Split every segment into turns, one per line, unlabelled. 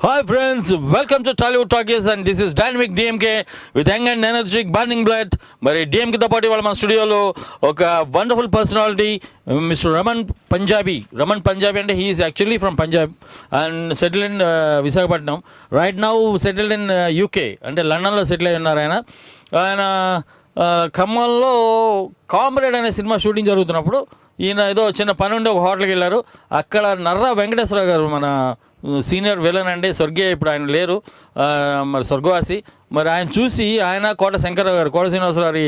Hi friends, welcome to Tollywood Talkies and this is Dynamic DMK with young and energetic burning blood. మరి డిఎంకేతో పాటు ఇవాళ మన స్టూడియోలో ఒక wonderful personality mister Raman Punjabi అంటే he is actually from Punjab and settle in Visakhapatnam. Right now settled in UK అంటే లండన్లో settle అయి ఉన్నారు ఆయన ఖమ్మంలో కామ్రేడ్ అనే సినిమా షూటింగ్ జరుగుతున్నప్పుడు ఈయన ఏదో చిన్న పని ఉండి ఒక హోటల్కి వెళ్ళారు. అక్కడ నర్రా వెంకటేశ్వరరావు గారు మన సీనియర్ విలన్ అండి, స్వర్గీయ, ఇప్పుడు ఆయన లేరు, మరి స్వర్గవాసి. మరి ఆయన చూసి ఆయన కోట శంకరరావు గారు, కోట శ్రీనివాసరావు గారి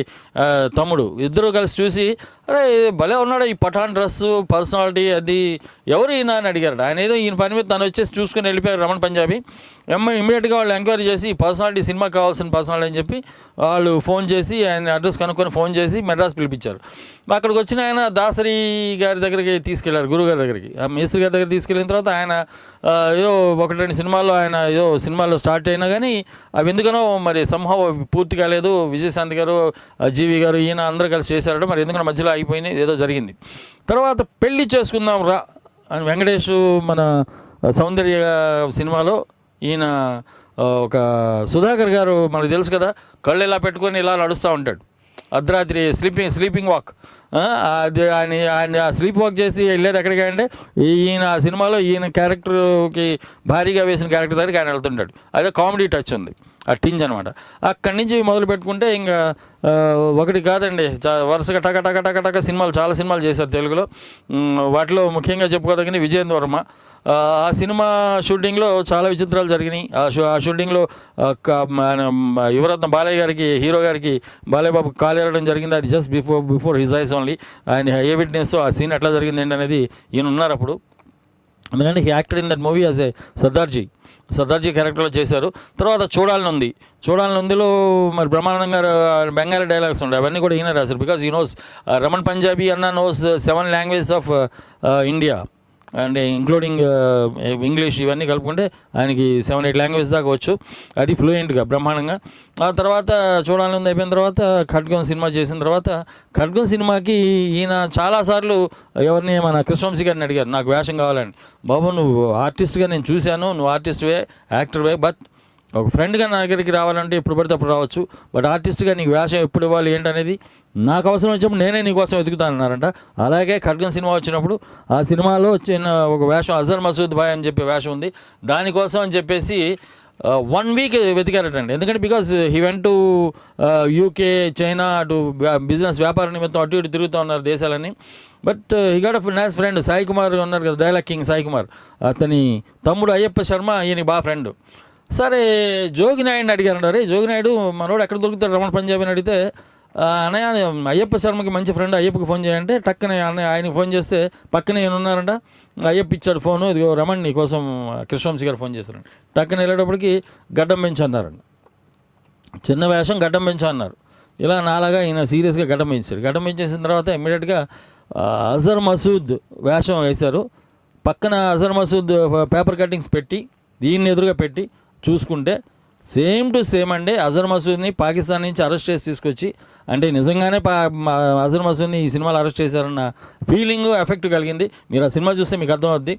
తమ్ముడు, ఇద్దరు కలిసి చూసి అరే భలే ఉన్నాడు ఈ పఠాన్ డ్రెస్సు పర్సనాలిటీ అది ఎవరు ఈయన అని అడిగారు. ఆయన ఏదో ఈయన పని మీద తను వచ్చేసి చూసుకుని వెళ్ళిపోయారు రమణ్ పంజాబీ. ఇమ్మీడియట్గా వాళ్ళు ఎంక్వైరీ చేసి పర్సనాలిటీ సినిమాకి కావాల్సిన పర్సనాలిటీ అని చెప్పి వాళ్ళు ఫోన్ చేసి ఆయన అడ్రస్ కనుక్కొని ఫోన్ చేసి మెడ్రాస్ పిలిపించారు. అక్కడికి వచ్చిన ఆయన దాసరి గారి దగ్గరికి తీసుకెళ్లారు, గురుగారి దగ్గరికి. మేస్త్రి గారి దగ్గర తీసుకెళ్ళిన తర్వాత ఆయన ఏదో ఒకటి రెండు సినిమాల్లో ఆయన ఏదో సినిమాల్లో స్టార్ట్ అయినా కానీ అవి ఎందుకనో మరి సంభవం పూర్తి కాలేదు. విజయశాంతి గారు, జీవి గారు, ఈయన అందరూ కలిసి చేశారట. మరి ఎందుకంటే మధ్యలో అయిపోయినాయి, ఏదో జరిగింది. తర్వాత పెళ్లి చేసుకుందాం రా అని వెంకటేష్ మన సౌందర్య సినిమాలో ఈయన ఒక సుధాకర్ గారు మనకు తెలుసు కదా, కళ్ళు ఇలా పెట్టుకొని ఇలా నడుస్తూ ఉంటాడు అర్ధరాత్రి స్లీపింగ్ వాక్. అది ఆయన స్లీప్ వాక్ చేసి వెళ్ళేది ఎక్కడికి అంటే ఈయన ఆ సినిమాలో ఈయన క్యారెక్టర్కి భారీగా వేసిన క్యారెక్టర్ దగ్గరికి ఆయన వెళ్తుంటాడు. అదే కామెడీ టచ్ ఉంది, ఆ టింజ్ అనమాట. అక్కడి నుంచి మొదలు పెట్టుకుంటే ఇంకా ఒకటి కాదండి, వరుసగా టక సినిమాలు, చాలా సినిమాలు చేశారు తెలుగులో. వాటిలో ముఖ్యంగా చెప్పుకోదగిన విజయేంద్ర వర్మ. ఆ సినిమా షూటింగ్లో చాలా విచిత్రాలు జరిగినాయి. ఆ షూటింగ్లో యువరత్న బాలయ్య గారికి, హీరో గారికి బాలయ్య బాబు కాలేరడం జరిగింది. అది just before his eyes only. ఆయన ఏ విట్నెస్ ఆ సీన్ ఎట్లా జరిగింది ఏంటి అనేది ఈయన ఉన్నారు అప్పుడు. ఎందుకంటే he acted in that movie as a Sardarji క్యారెక్టర్లో చేశారు. తర్వాత చూడాలనుందిలో మరి బ్రహ్మానందం గారు బెంగాలీ డైలాగ్స్ ఉండే, అవన్నీ కూడా ఈయన రాశారు. బికాజ్ ఈ నోస్ రమణ్ పంజాబీ అన్న knows 7 languages of India and including English, ఇవన్నీ కలుపుకుంటే ఆయనకి 7-8 లాంగ్వేజ్ దాకా వచ్చు. అది ఫ్లూయెంట్గా బ్రహ్మాండంగా. ఆ తర్వాత చూడాలని అయిపోయిన తర్వాత ఖడ్గం సినిమా చేసిన తర్వాత ఖడ్గం సినిమాకి ఈయన చాలాసార్లు ఎవరిని మన కృష్ణవంశీ గారిని అడిగారు, నాకు వేషం కావాలని. బాబు నువ్వు ఆర్టిస్ట్గా నేను చూశాను, నువ్వు ఆర్టిస్ట్వే, యాక్టర్వే, బట్ ఒక ఫ్రెండ్గా నా దగ్గరికి రావాలంటే ఎప్పుడు పడితే అప్పుడు రావచ్చు, బట్ ఆర్టిస్ట్గా నీకు వేషం ఎప్పుడు ఇవ్వాలి ఏంటనేది నాకు అవసరం వచ్చినప్పుడు నేనే నీకోసం వెతుకుతానన్నారంట. అలాగే ఖడ్గం సినిమా వచ్చినప్పుడు ఆ సినిమాలో వచ్చిన ఒక వేషం అజర్ మసూద్ భాయ్ అని చెప్పే వేషం ఉంది. దానికోసం అని చెప్పేసి 1 వీక్ వెతికారటండి. ఎందుకంటే because he went to UK, China, అటు బిజినెస్ వ్యాపార నిమిత్తం అటు ఇటు తిరుగుతూ ఉన్నారు దేశాలని. But he got a nice friend Sai Kumar ఉన్నారు కదా, డైలాగ్ కింగ్ సాయి కుమార్, అతని తమ్ముడు అయ్యప్ప శర్మ ఈయన బాగా ఫ్రెండ్. సరే జోగినాయుడిని అడిగారు. అరే జోగినాయుడు మనోడు ఎక్కడ దొరుకుతాడు రమణ్ పంజాబీ అని అడిగితే, అన్నయ్య అయ్యప్ప శర్మకి మంచి ఫ్రెండ్, అయ్యప్పకి ఫోన్ చేయాలంటే టక్కనే ఆయనకి ఫోన్ చేస్తే పక్కనే ఈయన ఉన్నారంట. అయ్యప్ప ఇచ్చాడు ఫోను, ఇదిగో రమణ్ నీ కోసం కృష్ణవంశీ గారు ఫోన్ చేశారండి. టక్కన వెళ్ళేటప్పటికి గడ్డం పెంచు అన్నారండి. చిన్న వేషం గడ్డం పెంచు అన్నారు. ఇలా నాలాగా ఈయన సీరియస్గా గడ్డం పెంచారు. గడ్డం పెంచేసిన తర్వాత ఇమ్మీడియట్గా అజర్ మసూద్ వేషం వేశారు. పక్కన అజర్ మసూద్ పేపర్ కటింగ్స్ పెట్టి దీన్ని ఎదురుగా పెట్టి చూసుకుంటే సేమ్ టు సేమ్ అండి. అజర్ మసూద్ని పాకిస్తాన్ నుంచి అరెస్ట్ చేసి తీసుకొచ్చి, అంటే నిజంగానే అజర్ మసూద్ని ఈ సినిమాలో అరెస్ట్ చేశారన్న ఫీలింగ్, ఎఫెక్ట్ కలిగింది. మీరు ఆ సినిమా చూస్తే మీకు అర్థమవుద్ది.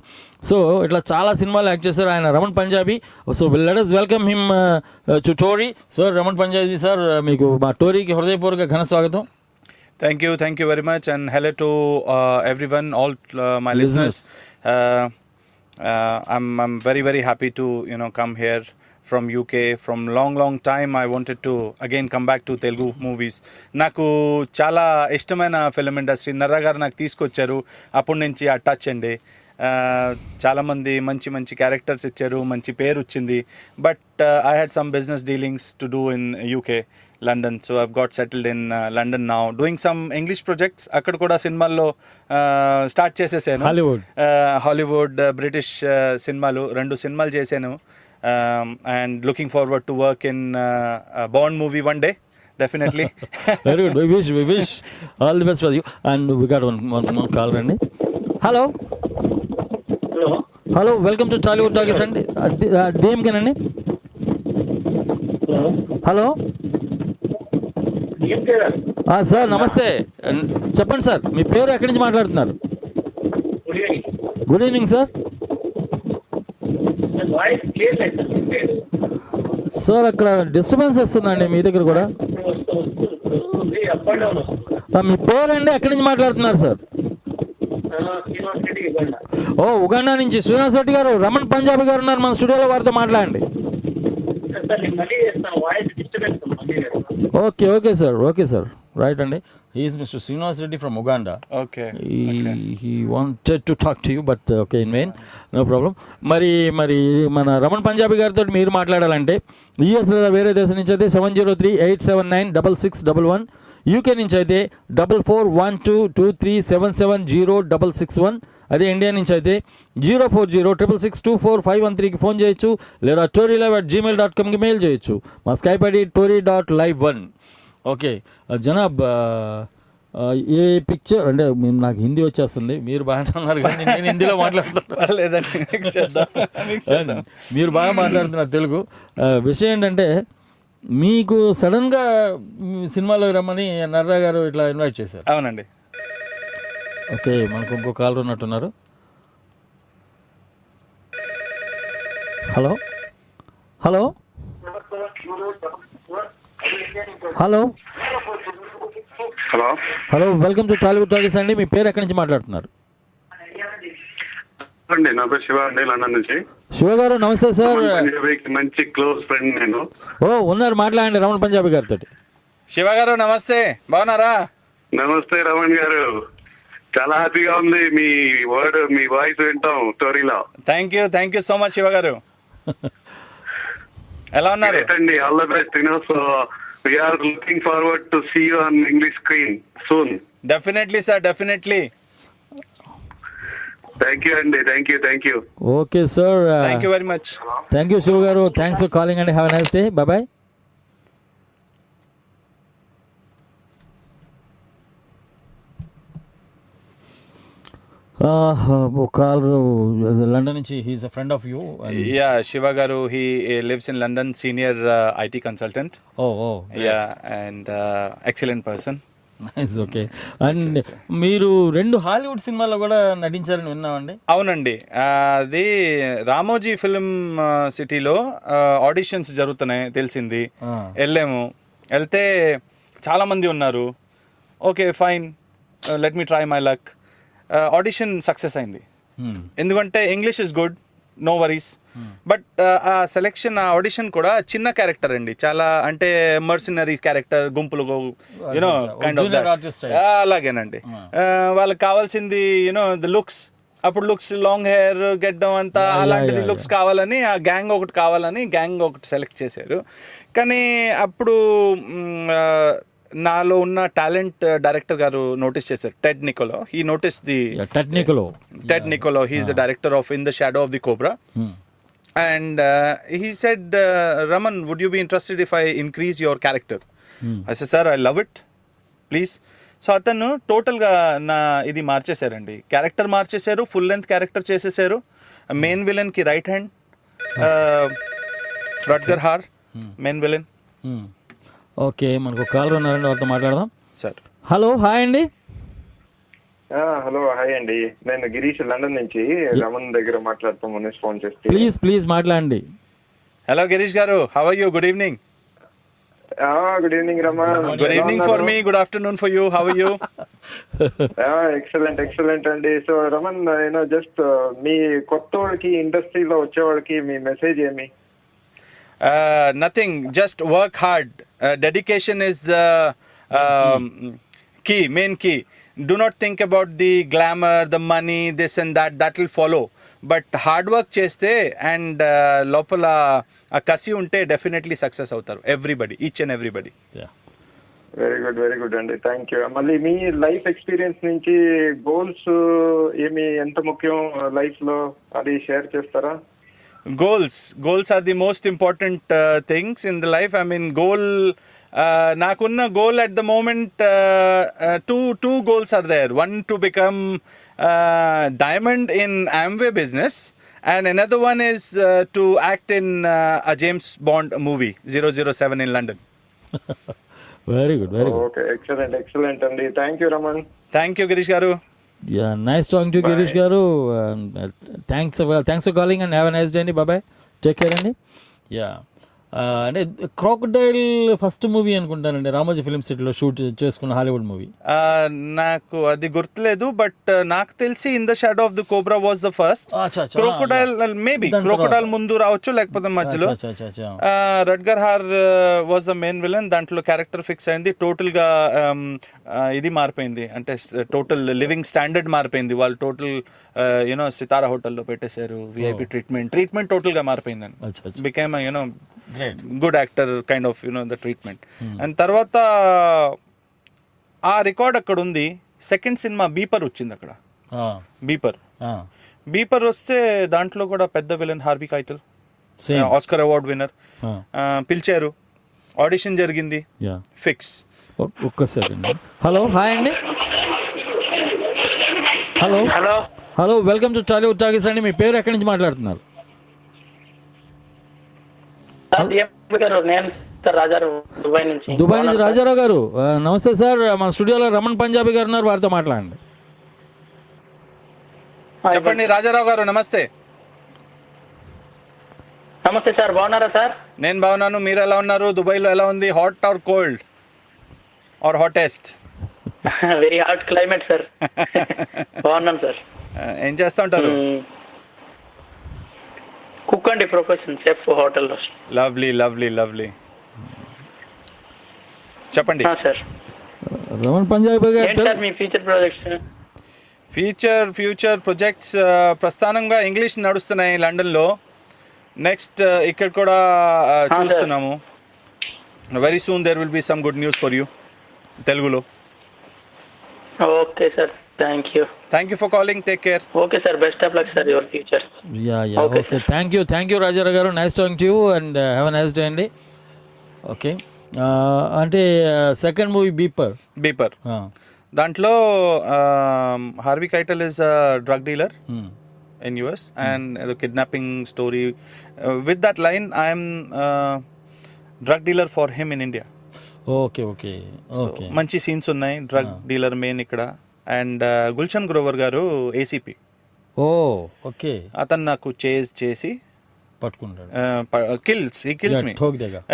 సో ఇట్లా చాలా సినిమాలు యాక్ట్ చేశారు ఆయన Raman Punjabi. So let us welcome him to TORI. Sir Raman Punjabi sir, మీకు మా టోరీకి హృదయపూర్వక ఘన స్వాగతం.
Thank you very much, and hello to everyone, all my listeners. I'm very happy to come here from UK. From long time I wanted to again come back to Telugu movies. నాకు చాలా ఇష్టమైన film industry. Narra గారు నాకు తీసుకొచ్చారు, అప్పటి నుంచి ఆ touch అండి. చాలామంది మంచి క్యారెక్టర్స్ ఇచ్చారు, మంచి పేరు వచ్చింది. But I had some business dealings to do in UK, London. So I've got settled in London now, doing some English projects. అక్కడ కూడా సినిమాల్లో స్టార్ట్ చేసేసాను. హాలీవుడ్ బ్రిటిష్ సినిమాలు 2 సినిమాలు చేశాను. And looking forward to work in a Bond movie one day, definitely.
Very good. We wish all the best for you. And we got one call రండి. Hello welcome to Tollywood talkies అండి. డిఎంకేనండి. Hello sir నమస్తే, చెప్పండి sir, మీ పేరు ఎక్కడి నుంచి మాట్లాడుతున్నారు? Good evening sir.
Voice clear లేదు
sir అక్కడ డిస్టర్బెన్స్ వస్తుందండి మీ దగ్గర కూడా.
వస్తుంది అప్ అండ్ డౌన్
మీ పేరండి ఎక్కడి నుంచి మాట్లాడుతున్నారు సార్?
శ్రీనివాస్ రెడ్డి ఇవ్వండి.
ఓ ఉగాండా నుంచి శ్రీనివాస్ రెడ్డి గారు, రమణ్ పంజాబీ గారు ఉన్నారు మన స్టూడియోలో, వారితో మాట్లాడండి.
సార్ నేను మళ్ళీ చేస్తాను, వాయిస్ డిస్టర్బెన్స్ మళ్ళీ చేస్తాను.
ఓకే సార్ రైట్ అండి. He is Mr. Srinivas Reddy from Uganda.
Okay.
He wanted to talk to you, but okay, in vain. No problem. మరి మన రమణ్ పంజాబీ గారితో మీరు మాట్లాడాలంటే యూఎస్ లేదా వేరే దేశం నుంచి అయితే 703-879-6611, యూకే నుంచి అయితే 441223770661, అదే ఇండియా నుంచి అయితే 04066624513కి ఫోన్ చేయొచ్చు, లేదా torylive@gmail.comకి మెయిల్ చేయొచ్చు. మా Skype ID tory.live1. Okay Janab, ఏ పిక్చర్ అంటే నాకు హిందీ వచ్చేస్తుంది, మీరు బాగానే ఉన్నారు కానీ నేను హిందీలో మాట్లాడుతున్నాను, మీరు బాగా మాట్లాడుతున్నారు తెలుగు. విషయం ఏంటంటే మీకు సడన్గా సినిమాలో రమ్మని నర్రా గారు ఇట్లా ఇన్వైట్ చేశారు.
అవునండి.
ఓకే, మనకు ఇంకో కాలర్ ఉన్నట్టున్నారు. Hello hello hello
hello
hello welcome to Tollywood talkies అండి. మీ పేరు ఎక్కడి నుంచి మాట్లాడుతున్నారు?
అండి నా పేరు శివ అండి, లండన్ నుంచి.
శివ గారు నమస్తే సార్.
పంజాబీకి మంచి క్లోజ్ ఫ్రెండ్ నేను.
ఉన్నారు, మాట్లాడండి రమణ్ పంజాబీ గారితో.
శివ గారు నమస్తే, బాగున్నారా?
నమస్తే రమణ్ గారు, చాలా హ్యాపీగా ఉంది మీ వాయిస్ వింటాం స్టోరీలో.
Thank you so much Shiva గారు. ఎలా ఉన్నారు?
అండి, all the best. So we are looking forward to see you on English screen soon.
Definitely sir, definitely.
Thank you అండి, thank you.
Okay sir,
thank you very much.
Thank you Shiv garu, thanks for calling and have a nice day. Bye bye. London నుంచి, he's a friend of you.
Yeah, Shiva garu, he lives in London, senior IT consultant. Yeah, and excellent person.
Nice. Okay, and మీరు 2 Hollywood సినిమాల్లో కూడా నటించారని విన్నామండి.
అవునండి, అది Ramoji film సిటీలో auditions జరుగుతున్నాయి తెలిసింది. వెళ్తే చాలామంది ఉన్నారు. Okay fine, let me try my luck. Audition success అయింది, ఎందుకంటే English is good, no worries. But ఆ సెలెక్షన్, ఆ ఆడిషన్ కూడా చిన్న క్యారెక్టర్ అండి, చాలా అంటే మర్సినరీ క్యారెక్టర్, గుంపులు యూనో కైండ్ ఆఫ్ అలాగేనండి. వాళ్ళకి కావాల్సింది యూనో ద లుక్స్, అప్పుడు లుక్స్, లాంగ్ హెయిర్, గెడ్డం అంతా అలాంటిది లుక్స్ కావాలని, ఆ గ్యాంగ్ ఒకటి కావాలని గ్యాంగ్ ఒకటి సెలెక్ట్ చేశారు. కానీ అప్పుడు నాలో ఉన్న టాలెంట్ డైరెక్టర్ గారు నోటీస్ చేశారు, Ted Nicolaou. He notice the Ted Nicolaou, he is the director of In the Shadow of the Cobra. And he said, Raman, would you be interested if I increase your character? I said, sir I love it, please. So అతను టోటల్గా నా ఇది మార్చేశారండి, character మార్చేశారు, full length character చేసేసారు. Main విలన్కి right hand, Rutger Hauer, main villain.
Okay, మనకు caller ఉన్నారండి, వారితో మాట్లాడదాం.
సార్
హలో, హాయ్ అండి.
హలో, హాయ్ అండి, నేను గిరీష్ లండన్ నుంచి రమణ్ దగ్గర మాట్లాడుతామని ఫోన్ చేస్తే.
ప్లీజ్ మాట్లాడండి.
హలో గిరీష్ గారు, how are you? Good evening.
Good evening Raman.
Good evening for me, good afternoon for you. How are you?
Excellent అండి. సో రమణ్, జస్ట్ మీ కొత్త వాళ్ళకి, ఇండస్ట్రీలో వచ్చేవాళ్ళకి మీ మెసేజ్ ఏమి?
Nothing, just work hard. Dedication is the main key. Do not think about the glamour, the money, this and that will follow. But hard work cheste and lopala a kasi unte definitely success avutaru. Everybody, each and everybody.
Yeah.
Very good అండి, thank you. మళ్ళీ మీ life experience నుంచి goals ఏమి, ఎంత ముఖ్యం life లో, అది share చేస్తారా?
Goals are the most important things in the life. I mean, nakunna goal at the moment, two goals are there. One, to become diamond in Amway business, and another one is to act in a James Bond movie 007 in London.
Very good.
Okay, excellent అండి. Thank you Raman.
Thank you Girish garu.
Yeah, nice talking to Girish garu. Thanks for calling and have a nice day. Bye bye. Take care అండి. Yeah అంటే crocodile first movie అనుకుంటానండి Ramoji film సిటీలో shoot చేసుకున్న Hollywood movie.
నాకు అది గుర్తులేదు, but నాకు తెలిసి In the Shadow of the Cobra was the first. Crocodile maybe crocodile ముందు రావచ్చు, లేకపోతే మధ్యలో. Rutger Hauer was the main villain. దాంట్లో క్యారెక్టర్ ఫిక్స్ అయింది. టోటల్ గా ఇది మారిపోయింది, అంటే టోటల్ లివింగ్ స్టాండర్డ్ మారిపోయింది. వాళ్ళు టోటల్ యూనో సితారా హోటల్లో పెట్టేశారు. విఐపి ట్రీట్మెంట్ టోటల్ గా మారిపోయిందని. Became you know good actor kind of you know the treatment. And తర్వాత ఆ రికార్డ్ అక్కడ ఉంది. సెకండ్ సినిమా బీపర్ వచ్చింది అక్కడ. బీపర్ వస్తే దాంట్లో కూడా పెద్ద villain Harvey Keitel, Oscar award winner. పిలిచారు, ఆడిషన్ జరిగింది, ఫిక్స్.
ఒక్క సెకండ్. హలో, హాయ్ అండి. Hello, welcome to Tollywood talkies అండి. మీ పేరు ఎక్కడి నుంచి మాట్లాడుతున్నారు? దుబాయ్ నుంచి రాజారావు గారు. నమస్తే సార్. మన స్టూడియోలో రమణ్ పంజాబీ గారు ఉన్నారు, వారితో మాట్లాడండి.
చెప్పండి రాజారావు గారు. నమస్తే.
నమస్తే సార్, బాగున్నారా సార్?
నేను బాగున్నాను, మీరు ఎలా ఉన్నారు? దుబాయ్లో ఎలా ఉంది? Hot or cold or hottest?
Very hot climate sir. బాగున్నాను సార్.
ఏం చేస్తూ ఉంటారు?
కుక్ అండి, ప్రొఫెషన్ చెఫ్ హోటల్లో.
లవ్లీ. చెప్పండి
సార్.
రమణ్ పంజాబీ గారు,
మీ ఫ్యూచర్ ప్రాజెక్ట్స్?
ఫ్యూచర్ ప్రొజెక్ట్స్ ప్రస్థానంగా ఇంగ్లీష్ నడుస్తున్నాయి లండన్లో. నెక్స్ట్ ఇక్కడ కూడా చూస్తున్నాము. Very soon there will be some good news for you తెలుగులో.
Okay sir, thank you
for calling. Take care.
Okay sir, best of luck sir your future.
Okay, thank you Rajarao garu. Nice talking to you and have a nice day అండి. Okay, అంటే second movie Beeper
దాంట్లో Harvey Keitel is drug dealer in US and the kidnapping story. With that line, I am drug dealer for him in India.
Okay.
మంచి scenes ఉన్నాయి. Drug dealer main ఇక్కడ. And Gulshan Grover గారు ACP.
Okay.
అతను నాకు చేసి
पटकुंटाడు.
he kills me.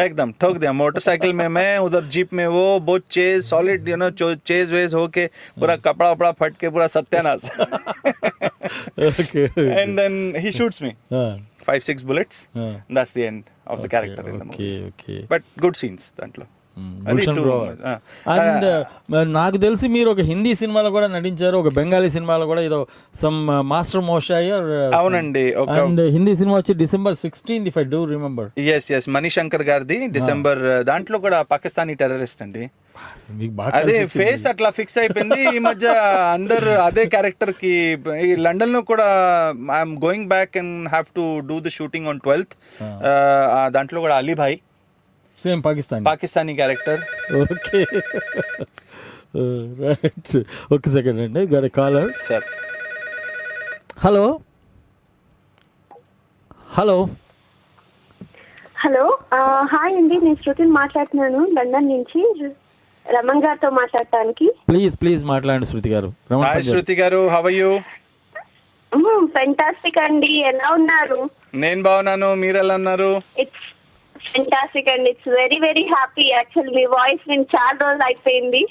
एकदम ठोक दिया. मोटरसाइकिल में मैं, उधर जीप में वो, बहुत चेज सॉलिड यू नो चेज वेज होके पूरा कपड़ा वपड़ा फट के पूरा सत्यानाश. And then he shoots me 5-6 bullets. That's the end of the character in the movie.
Okay.
But good scenes దాంట్లో.
అండ్ నాకు తెలిసి మీరు ఒక హిందీ సినిమాలో కూడా నటించారు, ఒక బెంగాలీ సినిమాలో కూడా, ఏదో సమ్ మాస్టర్ మోషాయి.
అవునండి.
అండ్ హిందీ సినిమా వచ్చి December 16th if I do remember.
yes Manishankar గారిది డిసెంబర్. దాంట్లో కూడా పాకిస్తానీ టెర్రరిస్ట్ అండి. అదే ఫేస్ అట్లా ఫిక్స్ అయిపోయింది. ఈ మధ్య అందరు అదే క్యారెక్టర్ కి. ఈ లండన్ లో కూడా I'm going back and have to do the shooting on 12th. దాంట్లో కూడా Ali Bhai,
same
Pakistani character.
Okay, right. ఒక సెకండ్ అండి, got a caller.
Sir,
hello.
Hi అండి, నేను శృతిని మాట్లాడుతున్నాను లండన్ నుంచి. రమణ్ గారితో మాట్లాడటానికి.
ప్లీజ్ మాట్లాడండి శృతి గారు.
హాయ్ శృతి గారు, హౌ ఆర్ యు?
ఫెంటాస్టిక్ అండి, ఎలా ఉన్నారు?
నేను బాగున్నాను, మీరు ఎలా ఉన్నారు?
ఇట్స్ ఫెంటాస్టిక్ అండి. It's very very happy. Actually me voice నేను చాలా రోజులు అయిపోయింది.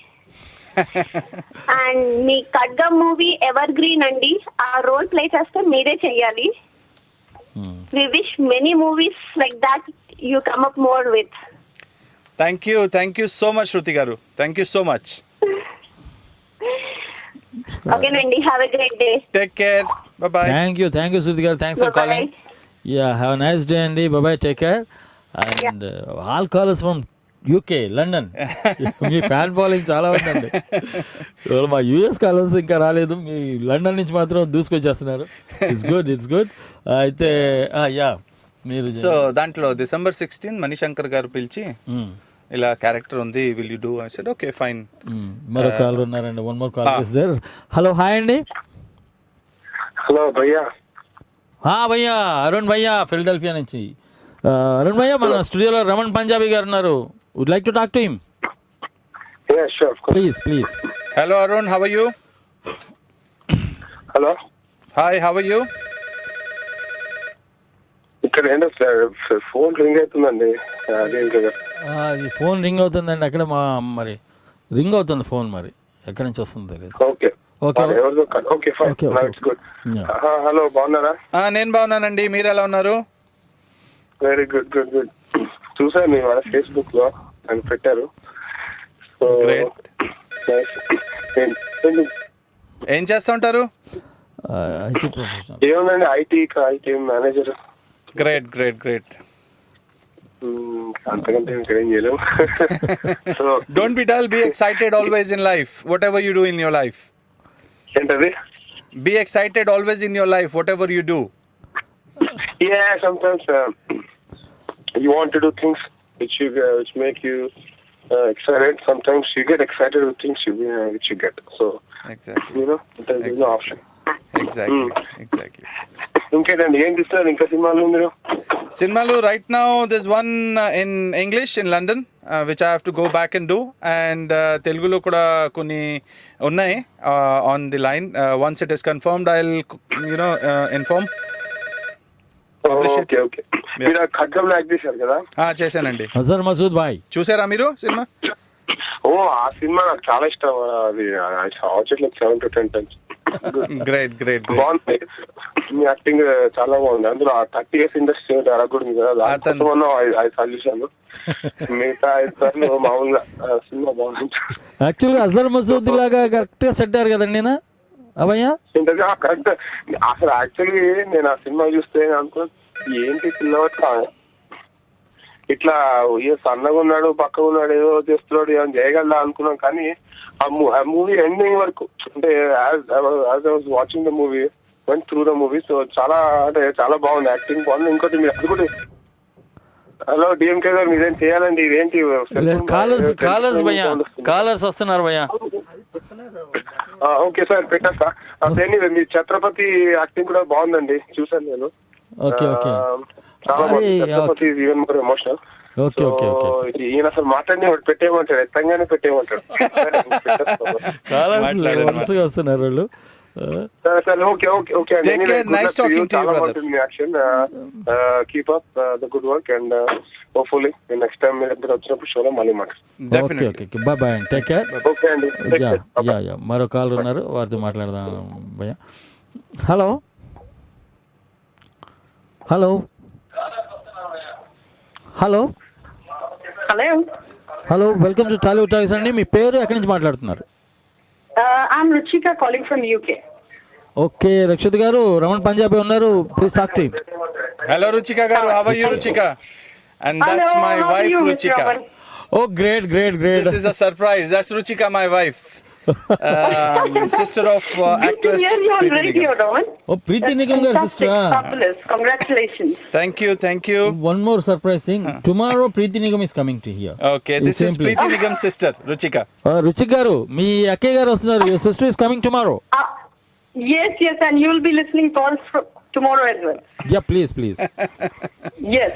అండ్ మీ ఖడ్గం మూవీ ఎవర్ గ్రీన్ అండి. ఆ రోల్ ప్లే చేస్తే మీరే చెయ్యాలి. We wish many movies like that you come up more with.
Thank you so much Shruti garu. Thank you so much.
ఓకేనండి, have a great day.
Take care. Bye.
Thank you Shruti garu. Thanks for calling. Yeah, have a nice day అండి. Bye, take care. And all callers from UK, London. మీ fan following చాలా ఉందండి. మా US callers ఇంకా రాలేదు, మీ London నుంచి మాత్రం దూసుకొచ్చేస్తున్నారు. It's good. అయితే యా, మీరు
సో దాంట్లో December 16 మణిశంకర్ గారు పిలిచి ఇలా క్యారెక్టర్ ఉంది, will you do? I said okay fine.
మరో కాలర్ ఉన్నారండి. One more call is there. Hello, hi అండి.
హలో భయ్యా.
భయ్యా, అరుణ్ భయ్యా, ఫిలడెల్ఫియా నుంచి. అరుణ్ భయ్యా, మన స్టూడియోలో రమణ్ పంజాబీ గారు ఉన్నారు. Would like to talk to him.
Yeah, sure, of course.
Please.
Hello Arun, how are you?
Hello.
Hi, how are you?
ఇక్కడ ఏంటో ఫోన్ రింగ్ అవుతుందండి. అదే ఇంకా
ఈ ఫోన్ రింగ్ అవుతుందండి అక్కడ మరి రింగ్ అవుతుంది ఫోన్, మరి ఎక్కడి నుంచి వస్తుంది తెలియదు.
ఓకే
ఓకే
ఎవరిదో okay fine, it's good. Hello, బాగున్నారా?
నేను బాగున్నానండి, మీరు ఎలా ఉన్నారు?
Very good good good. చూసాను మీ వాళ్ళ ఫేస్బుక్ లో అని పెట్టారు. So
Great. ఏం చేస్తూ ఉంటారు?
IT professional.
ఏముందండి, IT manager.
Great great great.
అంతకంటే ఇంకేం చేయలేము. So
Don't be dull, be excited always in life, whatever you do in your life.
ఏంటది?
Be excited always in your life, whatever you do.
Yeah, sometimes you want to do things which make you excited. Sometimes you get excited with things which you get. So
Exactly.
there's no option.
Exactly.
ఇంకేంటండి, ఏం తీస్తున్నారు ఇంకా సినిమాలు మీరు?
Sinmalu, right now there's one in English in London, which I have to go back and do, and Telugulo kuda konni unnai on the line. Once it is confirmed, I'll inform. Publish it.
Okay. మీరు ఖడ్గంలో act చేశారు కదా?
చేశానండి.
అజర్ మసూద్ భాయ్
చూసారా మీరు cinema?
ఆ cinema నాకు చాలా ఇష్టం. అది object 7 to 10 times.
Great great.
బాగుంది, మీ యాక్టింగ్ చాలా బాగుంది. అందులో 30 years ఇండస్ట్రీ కూడా ఉంది కదా, దాంట్లో 5 సార్లు చూశాను. మిగతా 5 సార్లు మామూలుగా సినిమా బాగుంది.
యాక్చువల్గా అజర్ మసూద్ లాగా కరెక్ట్గా సెట్ అయ్యారు కదండి నేను అవయ్యా.
ఏంటది కరెక్ట్. అసలు యాక్చువల్లీ నేను ఆ సినిమా చూస్తే అనుకో ఏంటి పిల్లవాడు ఇట్లా సన్నగా ఉన్నాడు, పక్కగా ఉన్నాడు, ఏదో చేస్తున్నాడు, ఏమైనా చేయగలరా అనుకున్నాం. కానీ ఆ మూవీ ఎండింగ్ వరకు అంటే as I was watching the movie, went through the movie. So చాలా అంటే చాలా బాగుంది, యాక్టింగ్ బాగుంది. ఇంకోటి మీరు అది కూడా, హలో డిఎంకే గారు, మీరేం చేయాలండి? ఇదేంటి
కాలర్స్ భయ్యా, కాలర్స్ వస్తున్నారు భయ్యా.
ఓకే సార్, పెట్టేస్తా. ఎనీవే మీ ఛత్రపతి యాక్టింగ్ కూడా బాగుందండి, చూసాను నేను.
ఓకే ఓకే
చాలా బాగుంది. Chhatrapati even more emotional.
Okay okay okay.
ఈయన అసలు మాట్లాడి పెట్టేయమంటాడు, ఎత్తంగానే పెట్టేయమంటాడు.
కాలర్స్ వరుసగా వస్తున్నారు వాళ్ళు.
సరే okay okay okay.
Take care. Nice talking to you, brother.
Action keep up the good work and hopefully next time మీరు ఇద్దరు వచ్చినప్పుడు షోలో మళ్ళీ మాట్లాడు.
Definitely.
Okay okay bye bye and take care.
Okay అండి.
యా మరో కాల్ ఉన్నారు, వారితో మాట్లాడదాం భయ్యా. Hello hello hello
hello,
hello, welcome to Tollywood talkies అండి. మీ పేరు ఎక్కడి నుంచి మాట్లాడుతున్నారు?
I'm Ruchika calling from UK.
Okay, Rakshit గారు, రమణ్ పంజాబీ ఉన్నారు, please talk to him.
Hello Ruchika garu, how are you Ruchika? And that's
Hello,
my
how are
wife
you,
Ruchika.
Raman?
Oh, great.
This is a surprise. That's Ruchika, my wife. Sister of actress
Here you on
Preeti
radio,
Nigam.
Raman.
Oh, Preeti Nigam garu
Fantastic,
sister.
fabulous. Congratulations.
Thank you.
One more surprise thing. Tomorrow Preeti Nigam is coming to here.
Okay, this
Same
is
place.
Preeti Nigam's sister, Ruchika.
రుచిక్ గారు, మీ అక్కయ్య గారు వస్తున్నారు. Your sister is coming tomorrow.
Yes, and you'll be listening calls tomorrow as well.
Yeah, please.
Yes.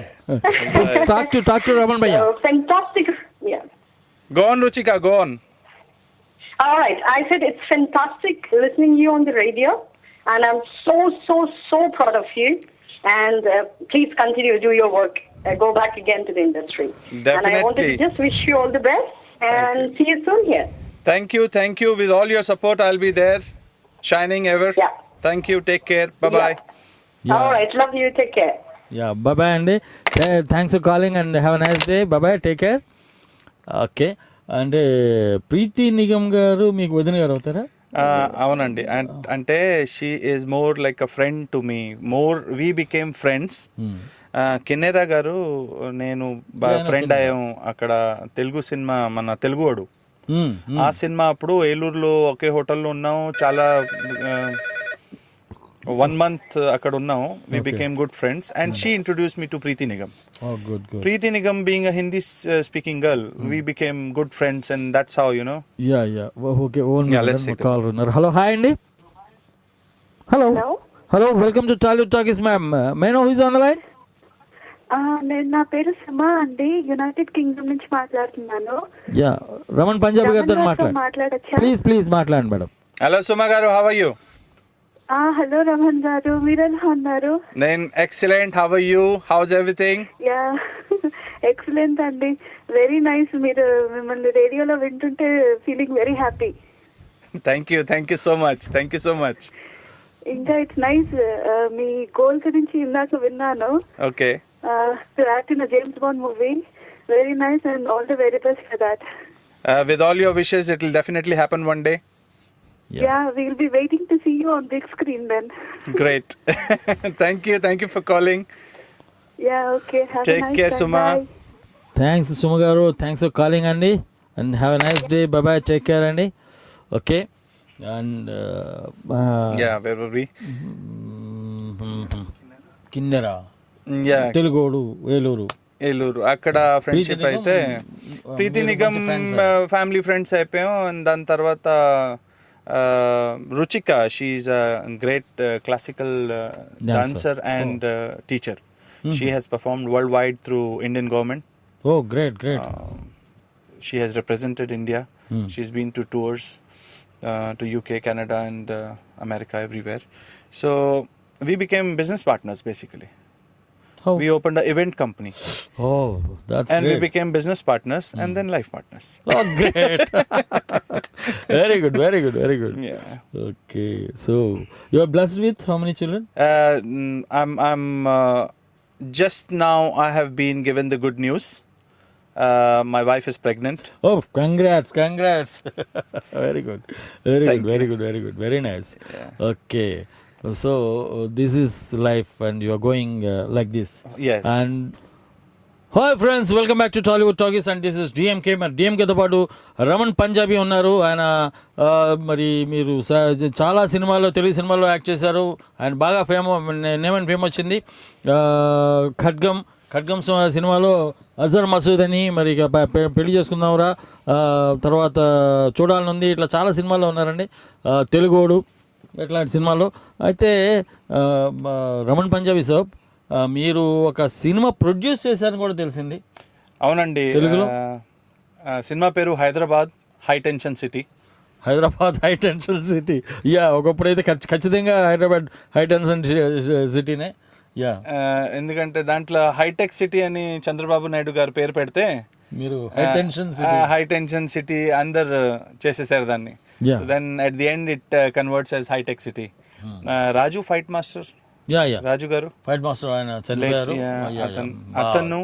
Talk to Raman Bhaiya.
Fantastic. Yeah.
Go on Ruchika, go on.
All right. I said it's fantastic listening you on the radio, and I'm so proud of you. And please continue to do your work. Go back again to the industry.
Definitely.
And I wanted to just wish you all the best and see you soon here.
Thank you. With all your support, I'll be there, shining ever.
Yeah.
Thank you. Take care. Bye-bye.
Yeah.
All right. Love you. Take care.
Yeah, bye అండి. Thanks for calling and have a nice day. Bye, take care. Okay, అంటే ప్రీతి నిగమ్ గారు మీకు వదిన గారు అవుతారా?
అవునండి, అంటే she is more like a friend to me. We became friends. Kinnera గారు నేను బాగా ఫ్రెండ్ అయ్యాం అక్కడ. తెలుగు సినిమా, మన తెలుగువాడు, ఆ సినిమా అప్పుడు ఏలూరులో ఒకే హోటల్లో ఉన్నాం. చాలా 1 month అక్కడ ఉన్నాం. We became good friends and she introduced me to Preeti Nigam.
Oh, good.
Preeti Nigam being a Hindi speaking girl, we became good friends and that's how, you know.
Yeah. Okay,
let's take
call ఉన్నారు. Hello, hi అండి. Hello, welcome to Tollywood talkies ma'am. May know who is on the line?
నేను, నా పేరు సుమా అండి, United Kingdom నుంచి మాట్లాడుతున్నాను.
Yeah, Raman Punjabi గారితో
మాట్లాడొచ్చా?
ప్లీజ్ మాట్లాడండి madam.
Hello Suma garu, how are you?
Hello Raman గారు, మీరు ఎలా ఉన్నారు?
నేను excellent. How are you? How's everything?
Yeah excellent అండి, వెరీ నైస్. మీరు మిమ్మల్ని రేడియోలో వింటుంటే feeling very happy.
Thank you so much.
ఇంకా ఇట్స్ నైస్. మీ గోల్ గురించి ఇందాక విన్నాను.
Okay.
To act in James Bond movie, very nice and all the very best for that.
With all your wishes, it will definitely happen one day.
Yeah, we'll be waiting to see you on big screen then.
Great. Thank you for calling.
Yeah, okay. Have
Take
a nice
care,
time.
Suma.
Bye.
Thanks Suma garu, thanks for calling అండి, and have a nice day. Bye, take care అండి. Okay. And
Yeah, where were we?
Kinnera,
Yeah,
తెలుగోడు, ఏలూరు.
ఏలూరు. అక్కడ friendship
ప్రీతి
అయితే
నిగమ్,
ప్రీతి
మీరు
నిగమ్
మంచి
family friends అయిపోయాం. And దాని తర్వాత Ruchika, she's great classical dancer and teacher. She has performed worldwide through Indian government.
Oh great.
She has represented India. She's been to tours to UK, Canada and America, everywhere. So we became business partners basically.
How?
We opened an event company
Oh, that's
and
great.
we became business partners and then life partners.
Oh, great. Very good.
Yeah.
Okay, so you are blessed with how many children?
I'm just now I have been given the good news. My wife is pregnant.
Oh, congrats. Very good.
Thank you.
Very nice.
Yeah.
Okay, so this is life and you are going like this.
Yes.
And hi friends, welcome back to Tollywood talkies and this is DMK. మరి డిఎంకేతో పాటు రమణ్ పంజాబీ ఉన్నారు. ఆయన మరి మీరు చాలా సినిమాల్లో, తెలుగు సినిమాల్లో act చేశారు. ఆయన బాగా నేమ్ అండ్ ఫేమ్ వచ్చింది. ఖడ్గం సినిమాలో అజర్ మసూద్ అని, మరి ఇక పెళ్లి చేసుకుందాంరా, తర్వాత చూడాలనుంది, ఇట్లా చాలా సినిమాల్లో ఉన్నారండి. తెలుగోడు ఇట్లాంటి సినిమాల్లో. అయితే రమణ్ పంజాబీ సార్, మీరు ఒక సినిమా ప్రొడ్యూస్ చేశారని కూడా తెలిసింది.
అవునండి.
తెలుగులో?
సినిమా పేరు Hyderabad high tension city. Yeah, ఒకప్పుడైతే ఖచ్చితంగా హైదరాబాద్ హై టెన్షన్ సిటీనే. యా, ఎందుకంటే దాంట్లో హైటెక్ సిటీ అని చంద్రబాబు నాయుడు గారు పేరు పెడితే
మీరు హై టెన్షన్
సిటీ అందరు చేసేసారు దాన్ని.
Yeah.
Then at the end it converts as హైటెక్ City. Raju fight master,
yeah
Raju garu
fight master, ఆయన చనిపోయారు.
అతను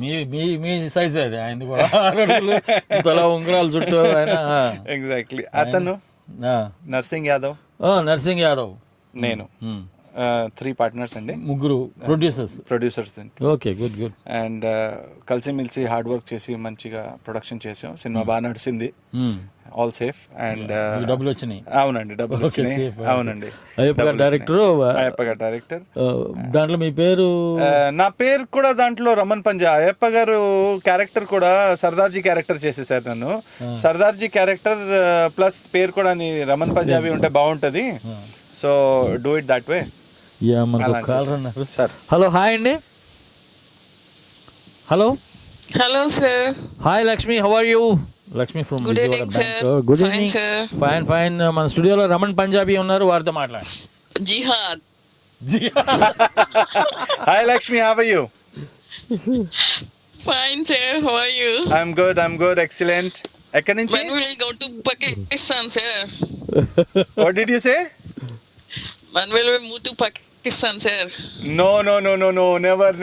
మీ సైజ్ అది, ఆయన కూడా 6 అడుగులు, తల ఉంగరాలు చుట్టూ ఆయన.
ఎగ్జాక్ట్లీ. అతను నర్సింగ్ యాదవ్, నేను 3 పార్ట్నర్స్ అండి,
ముగ్గురు ప్రొడ్యూసర్స్. Okay, good.
అండ్ కలిసిమెలిసి హార్డ్ వర్క్ చేసి మంచిగా ప్రొడక్షన్ చేసాం. సినిమా బాగా నడిచింది. All safe. అండ్
డబ్బులు వచ్చినాయి.
అవునండి, డబ్బులు వచ్చినాయి. అవునండి.
అయ్యప్ప గారు డైరెక్టర్. దాంట్లో మీ పేరు?
నా పేరు కూడా దాంట్లో రమణ్ పంజా. అయ్యప్ప గారు క్యారెక్టర్ కూడా సర్దార్జీ క్యారెక్టర్ చేసేసారు నన్ను. సర్దార్జీ క్యారెక్టర్ ప్లస్ పేరు కూడా రమణ్ పంజాబీ ఉంటే బాగుంటది. So do it that way.
Yeah, మనకు కాల్ అన్నారు
సార్.
హలో, హాయ్ అండి.
Hello, sir.
Hi Lakshmi, how are you? Lakshmi from
Good evening, sir.
Good
Fine,
evening.
sir.
Fine. మన స్టూడియోలో రమణ్ పంజాబీ ఉన్నారు, వారితో మాట్లాడండి.
Jihad.
Hi Lakshmi, how are you?
Fine, sir. How are you?
I'm good, excellent. ఎక్కడి నుంచి?
When will you go to Pakistan, sir?
What did you say?
When will we move to Pakistan, sir?
No, never.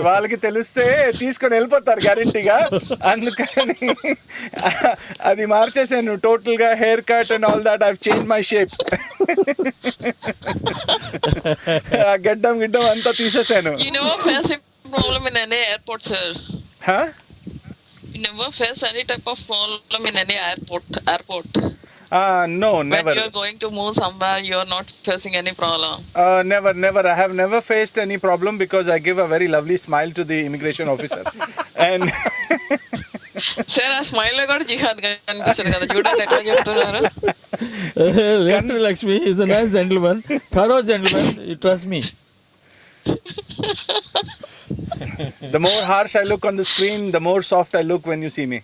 వాళ్ళకి తెలిస్తే తీసుకొని వెళ్ళిపోతారు గ్యారెంటీగా. అందుకని అది మార్చేసాను టోటల్ గా. Hair cut and all that, I change my shape. గడ్డం అంతా తీసేసాను.
You never face a problem in any airport, sir.
Huh?
You never face any type of problem in any airport.
No,
When
never.
you are going to move somewhere, you are not facing any problem.
Never. I have never faced any problem because I give a very lovely smile to the immigration officer. And
Sir, ఆ smile లో కూడా జిహాద్ కనిపిస్తుంది కదా, చూడండి ఎట్లా చెప్తున్నారు.
Lakshmi is a nice gentleman, thorough gentleman, you trust me.
the more harsh I look on the screen, the more soft I look when you see me.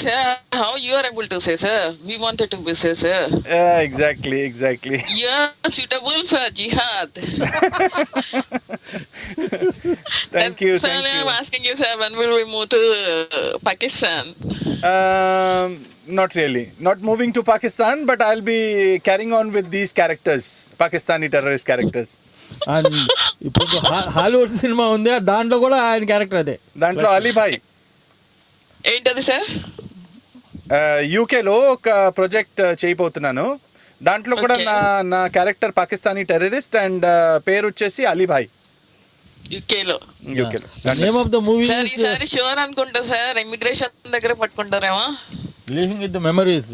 Sir, how you are able to say, sir? We wanted to be say, sir.
Exactly.
You are suitable for jihad.
Thank you.
That's why I'm asking you, sir, when will we move to Pakistan?
Not really. Not moving to Pakistan, but I'll be carrying on with these characters, Pakistani terrorist characters.
And ఇప్పుడు Hollywood cinema ఉంది దాంట్లో కూడా ఆయన character అదే.
దాంట్లో అలీభాయ్
ఏంటది sir?
యూకేలో ఒక ప్రాజెక్ట్ చేయబోతున్నాను. దాంట్లో కూడా నా క్యారెక్టర్ పాకిస్తానీ టెర్రరిస్ట్ అండ్ పేరు వచ్చేసి అలీభాయ్.
యూకేలో
name of the movie
sir ఈసారి షూర్ అనుకుంటా సార్, ఇమిగ్రేషన్ దగ్గర పట్టుకుంటారేమో.
Living with the memories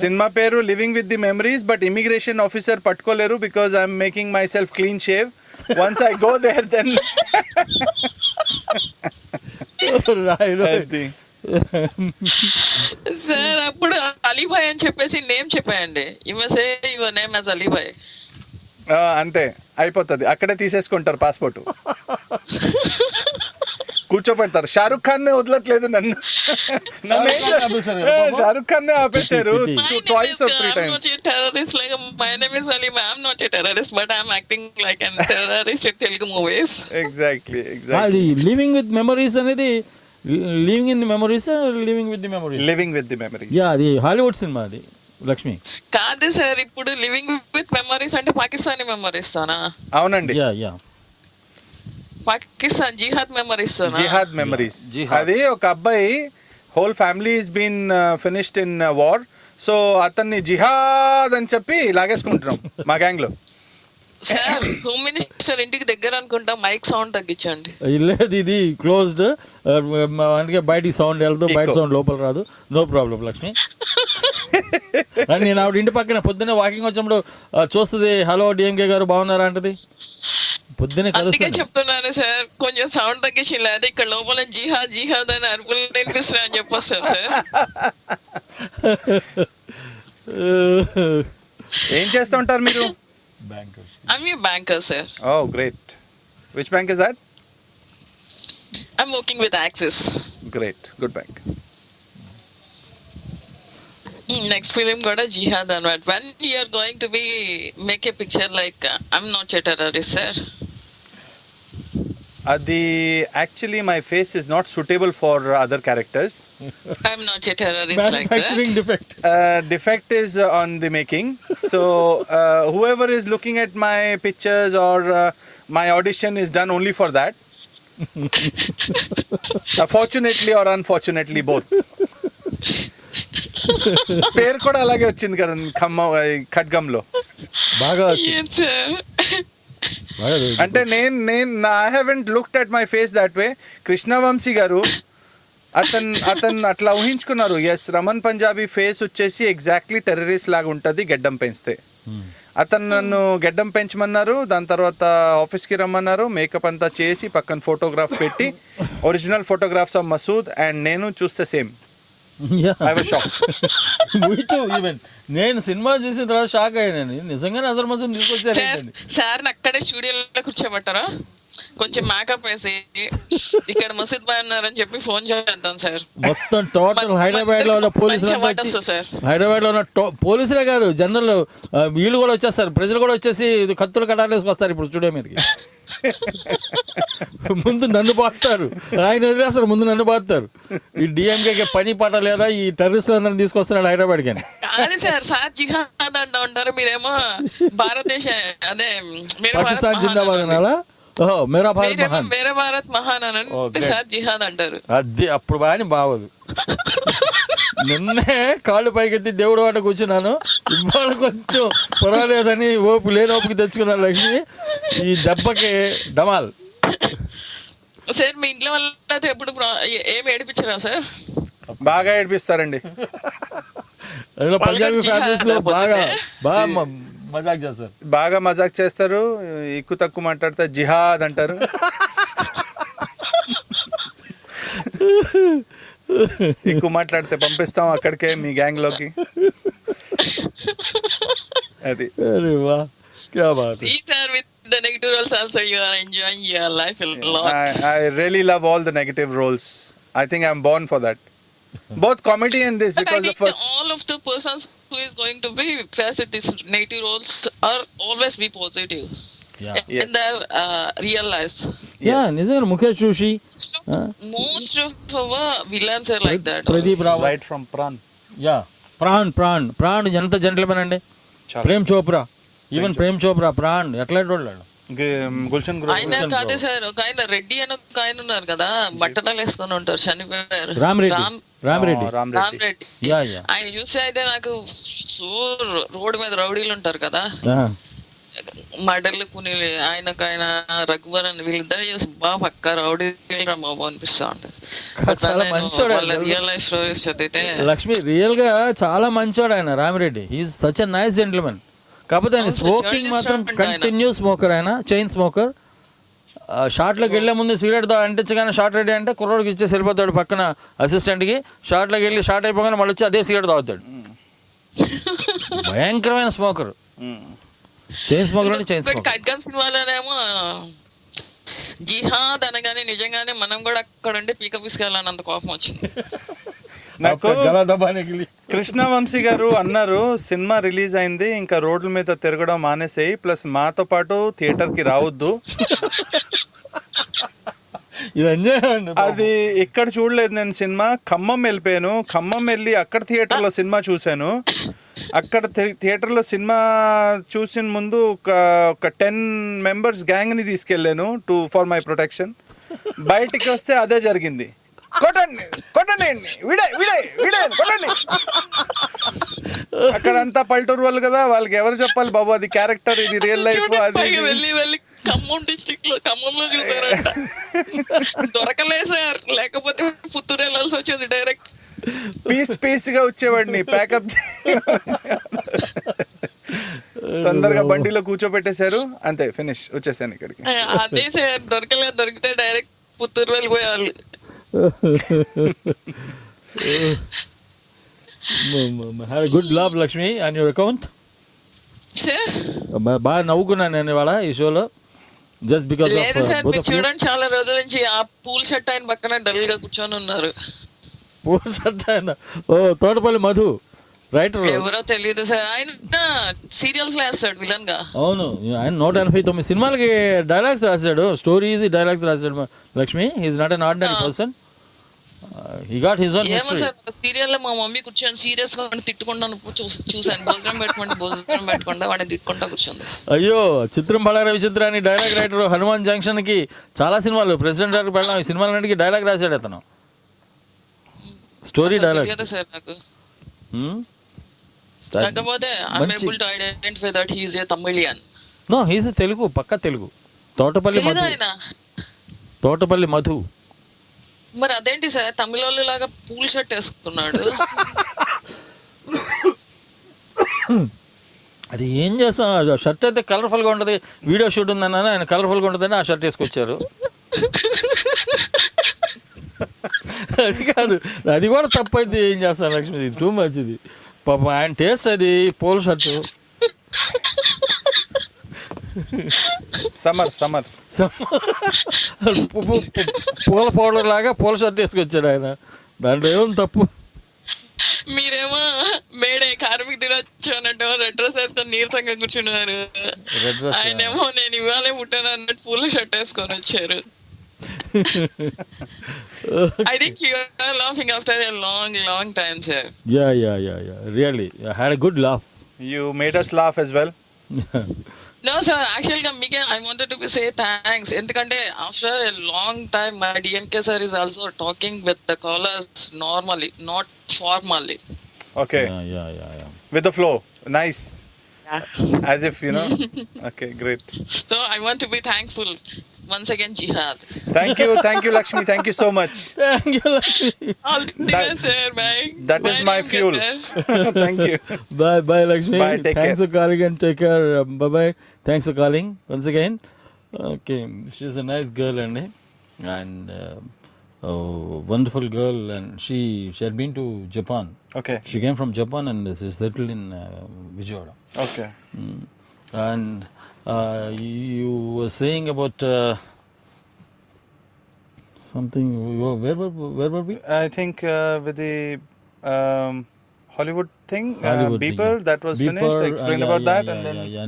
cinema పేరు living with the memories. But immigration officer పట్టుకోలేరు because I'm making myself clean shave. Once I go there then
sir అప్పుడు అలీభాయ్ అని చెప్పేసి name చెప్పాయండి. You must say your name as Alibhai.
అంతే అయిపోతుంది. అక్కడే తీసేసుకుంటారు పాస్పోర్ట్, కూర్చోపెడతారు. షారుఖ్ ఖాన్ నే వదలట్లేదు నన్ను. షారుఖ్ ఖాన్ నే ఆపేశారు twice or 3 times.
I'm not a terrorist, like my name is Ali. I'm not a terrorist, but I'm acting like a terrorist in Telugu movies.
Exactly.
Living with memories అనేది living in the memories, living with the memories.
Living with the memories.
Yeah, అది Hollywood cinema అది లక్ష్మి.
కాదు sir, ఇప్పుడు living with memories అంటే Pakistani memories తానా?
అవునండి.
Yeah
Pakistan Jihad memories తానా?
Jihad memories. అది ఒక అబ్బాయి whole family is been finished in war. So అతన్ని జిహాద్ అని చెప్పి లాగేసుకుంటున్నాం మా గ్యాంగ్ లో.
సార్ హోమ్ మినిస్టర్ ఇంటికి దగ్గర అనుకుంటా, మైక్ సౌండ్ తగ్గించండి.
లేదు, ఇది క్లోజ్డ్, అందుకే బయటికి సౌండ్ వెళ్తూ బయట సౌండ్ లోపల రాదు. No problem Lakshmi. నేను ఆవిడ ఇంటి పక్కన పొద్దున్నే వాకింగ్ వచ్చినప్పుడు చూస్తుంది, హలో డిఎంకే గారు బాగున్నారా అంటది. పొద్దున్నే
అందుకే చెప్తున్నాను సార్, కొంచెం సౌండ్ తగ్గించి, లేదా ఇక్కడ లోపల జిహాద్ జిహాద్ అని అరుపులు వినిపిస్తున్నాయి అని చెప్పొస్తారు సార్.
ఏం చేస్తూ ఉంటారు మీరు?
Banker.
I'm a banker, sir.
Oh, great. Which bank is that?
I'm working with Axis.
Great. Good bank.
Next film got a jihad on it. When you are going to be make a picture like I'm not a terrorist, sir.
Actually my face is not suitable for other characters.
I'm not a terrorist like that.
Manufacturing defect.
Defect is on the making. So whoever is looking at my pictures or my audition is done only for that. Fortunately or unfortunately both. పేరు కూడా అలాగే వచ్చింది కదా ఖడ్గంలో.
బాగా
అంటే నేను I haven't looked at my face that way. Krishna Vamsi garu అతను అట్లా ఊహించుకున్నారు. ఎస్, రమన్ పంజాబీ ఫేస్ వచ్చేసి ఎగ్జాక్ట్లీ టెర్రరిస్ట్ లాగా ఉంటుంది గెడ్డం పెంచితే. అతను నన్ను గెడ్డం పెంచమన్నారు. దాని తర్వాత ఆఫీస్కి రమ్మన్నారు. మేకప్ అంతా చేసి పక్కన ఫోటోగ్రాఫ్ పెట్టి original photographs of Masood and నేను చూస్తే సేమ్. I was shocked.
నేను సినిమా చూసిన తర్వాత షాక్ అయ్యాను. నిజంగానే అజర్ మసూద్ తీసుకొచ్చారు.
సార్ అక్కడే స్టూడియోలో కూర్చోబెట్టారా, కొంచెం మేకప్ వేసి ఇక్కడ మసూద్ బాయ్ ఉన్నారని చెప్పి ఫోన్ చేద్దాం సార్.
మొత్తం టోటల్ హైదరాబాద్ లో ఉన్న పోలీసులు, హైదరాబాద్ లో ఉన్న పోలీసులే కాదు, జనరల్ వీళ్ళు కూడా వచ్చేస్తారు, ప్రజలు కూడా వచ్చేసి కత్తులు కట్టాలేసుకొస్తారు ఇప్పుడు స్టూడియో మీదకి. ముందు నన్ను బాగుతారు, ఆయన వదిలేస్తారు, ముందు నన్ను బాగుతారు. ఈ డిఎంకే పని పాట లేదా, ఈ టెర్రరిస్టులు అందరిని తీసుకొస్తున్నాడు హైదరాబాద్ కానీ.
అది సార్ జిహాద్ అంటూ ఉంటారు, మీరేమో భారతదేశ అదే
పాకిస్తాన్ జిందాబాద్ అనాలా? ఓహో, మేరా
భారత్ మహాన్ అని సార్ జిహాద్ అంటారు.
అది అప్పుడు బాగా బాగోదు. నిన్నే కాళ్ళు పైకెత్తి దేవుడు వాట కూర్చున్నాను, ఇవాళ కొంచెం పర్వాలేదని లేని ఓపిక తెచ్చుకున్నాను లక్ష్మి. ఈ దెబ్బకి డమాల్.
సార్ మీ ఇంట్లో వాళ్ళతో ఎప్పుడు ఏమి ఏడిపించారా సార్?
బాగా ఏడిపిస్తారండి.
పంజాబీ ఫ్యామిలీస్ లో బాగా మజాక్ చేస్తారు.
బాగా మజాక్ చేస్తారు. ఎక్కువ తక్కువ మాట్లాడితే జిహాద్ అంటారు. ఎక్కువ మాట్లాడితే పంపిస్తాం అక్కడికే మీ గ్యాంగ్ లోకి. అది
the negative roles also you are enjoying your life a lot.
I really love all the negative roles. I think I'm born for that. both comedy and this,
But I
because the
think
first
all of the persons who is going to be faced these native roles are always be positive
Yeah.
Yes.
in their real lives.
Yeah, నిజంగా Mukesh Joshi,
Most of our villains are like that.
Pradeep Rawat,
right from Pran.
Yeah PRAN ఎంత gentlemen అండి.
చాలా.
Prem Chopra, even Prem Chopra PRAN ఎట్లాంటి వాళ్ళు.
Gulshan Group.
ఆయన కాదు sir, ఒక ఆయన రెడ్డి అని ఒక ఆయన ఉన్నారు కదా, బట్టతలు వేసుకొని ఉంటారు, చనిపోయారు.
Ramireddy.
Ram
Ram Reddy.
Reddy.
Yeah
ఆయన చూస్తే అయితే నాకు సో రోడ్డు మీద రౌడీలు ఉంటారు కదా, మడలు కునీలు, ఆయన రఘువరన్, వీళ్ళిద్దరు చూసి బాగా పక్క రౌడీలు రా బాబు అనిపిస్తా ఉంటుంది.
చాలా మంచోడు ఆయన.
రియల్ లైఫ్ స్టోరీస్ చదివితే
లక్ష్మి రియల్ గా చాలా మంచోడు ఆయన Ramireddy. He's such a nice gentleman. కాకపోతే ఆయన
అవును సార్,
స్మోకింగ్
journalist
మాత్రం
అంటే ఆయన.
కంటిన్యూ స్మోకర్, ఆయన చైన్ స్మోకర్. షార్ట్లోకి వెళ్ళే ముందు సిగరెట్ అంటించగానే షార్ట్ రెడీ అంటే కుర్రోడికి ఇచ్చేసి వెళ్ళిపోతాడు పక్కన అసిస్టెంట్కి. షార్ట్లోకి వెళ్ళి షార్ట్ అయిపోగానే మళ్ళీ వచ్చి అదే సిగరెట్ తాగుతాడు. భయంకరమైన స్మోకర్, చైన్ స్మోకర్ అంటే చైన్ స్మోకర్.
ఖడ్గం సినిమాలోనేమో జిహాద్ అనగానే నిజంగానే మనం కూడా అక్కడ ఉండి పీక పిసుకెళ్ళానంత కోపం వచ్చింది.
నాకు
గలదబానికి
కృష్ణవంశీ గారు అన్నారు, సినిమా రిలీజ్ అయింది, ఇంకా రోడ్ల మీద తిరగడం మానేసేయి, ప్లస్ మాతో పాటు థియేటర్కి రావద్దు.
ఇది ఎంజాయ్ అండి.
అది ఇక్కడ చూడలేదు నేను సినిమా. ఖమ్మం వెళ్ళిపోయాను, ఖమ్మం వెళ్ళి అక్కడ థియేటర్లో సినిమా చూశాను. అక్కడ థియేటర్లో సినిమా చూసిన ముందు ఒక 10 members గ్యాంగ్ని తీసుకెళ్ళాను ఫర్ మై ప్రొటెక్షన్. బయటికి వస్తే అదే జరిగింది. కొట్టండి వీడే కొట్టండి. అక్కడంతా పల్లెటూరు వాళ్ళు కదా, వాళ్ళకి ఎవరు చెప్పాలి బాబు, అది క్యారెక్టర్, ఇది రియల్ లైఫ్. అది
పైగా వెళ్ళి ఖమ్మం డిస్ట్రిక్ట్ లో ఖమ్మంలో చూసారంట. దొరకలేదు సార్, లేకపోతే పుత్తూరు వెళ్ళాల్సి వచ్చేది డైరెక్ట్.
పీస్ గా వచ్చేవాడిని ప్యాకప్. తొందరగా బండిలో కూర్చోబెట్టేశారు, అంతే ఫినిష్, వచ్చేసాను ఇక్కడికి.
అదే సార్, దొరికితే డైరెక్ట్ పుత్తూరు వెళ్ళిపోయేవాళ్ళు.
Have good love Lakshmi on your account.
Sir
బాగా నవ్వుకున్నాను నేను ఇవాళ ఈ షోలో, జస్ట్ బికాస్
లేదు సార్, మీరు చూడండి చాలా రోజుల నుంచి ఆ పూల్ షర్ట్ ఆయన పక్కన డల్ గా కూర్చొని ఉన్నారు.
తోటపల్లి మధు రైటర్.
ఎవరో తెలియదు సార్, ఆయన సీరియల్స్ లో వేస్తాడు విలన్ గా.
అవును, ఆయన 189 సినిమాలకి డైలాగ్స్ రాశాడు, స్టోరీస్ డైలాగ్స్ రాశాడు Lakshmi. He's not an ordinary person. He got his own
ఏమో సార్, ఒక సీరియల్ లో మా మమ్మీ కూర్చొని సీరియస్ గా తిట్టుకుంటాను చూసాను. భోజనం పెట్టుకుంటా వాడిని తిట్టుకుంటా కూర్చుంది.
అయ్యో, చిత్రం బళార విచిత్ర అని డైలాగ్ రైటర్. హనుమాన్ జంక్షన్ కి చాలా సినిమాలు, ప్రెసిడెంట్ గారికి పెళ్ళాం, ఈ సినిమాలన్నిటికీ డైలాగ్ రాశాడు అతను. Story dialogue.
తెలియదు సార్ నాకు. కాకపోతే I'm able to identify that he is a Tamilian.
No, he's Telugu, పక్కా తెలుగు. తోటపల్లి మధు.
మరి అదేంటి సార్, తమిళ వాళ్ళు లాగా పూల్ షర్ట్ వేసుకున్నాడు.
అది ఏం చేస్తాం, షర్ట్ అయితే కలర్ఫుల్గా ఉంటుంది. వీడియో షూట్ ఉందన్న, ఆయన కలర్ఫుల్గా ఉంటుందని ఆ షర్ట్ వేసుకొచ్చారు. అది కాదు, అది కూడా తప్పు అయితే ఏం చేస్తాను లక్ష్మి, టూ మచ్ ఇది. పాపం ఆయన టేస్ట్ అది పోల్ షర్టు.
సమ్మర్
పూల పౌడర్ లాగా పూల షర్ట్ వేసుకొచ్చాడు ఆయన. దాంట్లో ఏం తప్పు.
మీరేమో మేడే కార్మిక దినోత్సవం అన్నట్టు రెడ్ డ్రెస్ వేసుకొని నీరసంగా కూర్చున్నారు. ఆయనేమో నేను ఇవాళే పుట్టాను అన్నట్టు పూల షర్ట్ వేసుకొని వచ్చారు. I think you are laughing after a long time, sir.
Yeah. Really, I had a good laugh.
You made us laugh as well.
No, sir. Actually, I wanted to say thanks. Endukante after a long time, my DMK sir is also talking with the callers normally, not formally.
Okay.
Yeah.
With the flow, nice. As if Okay, great.
So I want to be thankful once again, Jihad.
Thank you, Lakshmi. Thank you so much.
Thank you, Lakshmi.
All the best, sir. Bye.
That is my fuel. Thank you.
Bye, Lakshmi.
Bye, take
Thanks
care.
for calling and take care. Bye. Thanks for calling once again. Okay, she's a nice girl and wonderful girl, and she had been to Japan.
Okay.
She came from Japan and she's settled in Vijayawada.
Okay.
And you were saying about Something. Where were we?
I think with the Hollywood thing,
Hollywood thing,
Beeper,
yeah.
that was finished.
Beeper,
Explain
yeah,
about
yeah,
that,
yeah,
and then
yeah,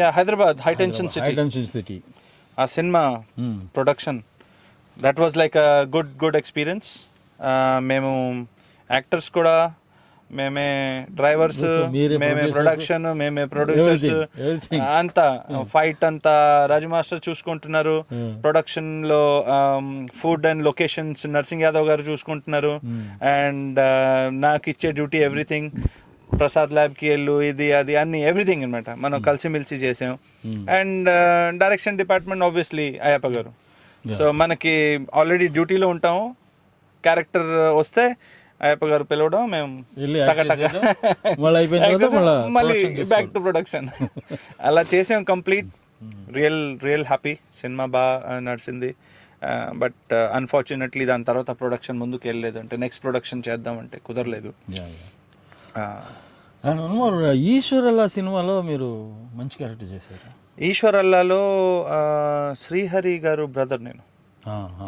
and
Hyderabad, High Tension City.
High Tension City.
A cinema production. That was like a good experience. మేము actors కూడా మేమే drivers,
మీరే
మేమే
producers,
production, మేమే producers,
everything.
అంతా fight అంతా రాజు master చూసుకుంటున్నారు. Production లో food and locations nursing Yadav గారు చూసుకుంటున్నారు. అండ్ నాకు ఇచ్చే డ్యూటీ ఎవ్రీథింగ్. ప్రసాద్ ల్యాబ్కి వెళ్ళు, ఇది అది అన్ని ఎవ్రీథింగ్ అనమాట. మనం కలిసిమెలిసి చేసాం. And direction department obviously Ayyappa గారు. సో మనకి ఆల్రెడీ డ్యూటీలో ఉంటాము. క్యారెక్టర్ వస్తే అయ్యప్ప గారు పిలవడం, మేము మళ్ళీ బ్యాక్ టు ప్రొడక్షన్ అలా చేసాం. Complete real happy. సినిమా బాగా నడిచింది. బట్ అన్ఫార్చునేట్లీ దాని తర్వాత ప్రొడక్షన్ ముందుకు వెళ్ళలేదు. అంటే నెక్స్ట్ ప్రొడక్షన్ చేద్దామంటే కుదరలేదు.
ఈశ్వరల్లా సినిమాలో మీరు మంచి క్యారెక్టర్ చేశారు.
ఈశ్వరల్లాలో శ్రీహరి గారు బ్రదర్. నేను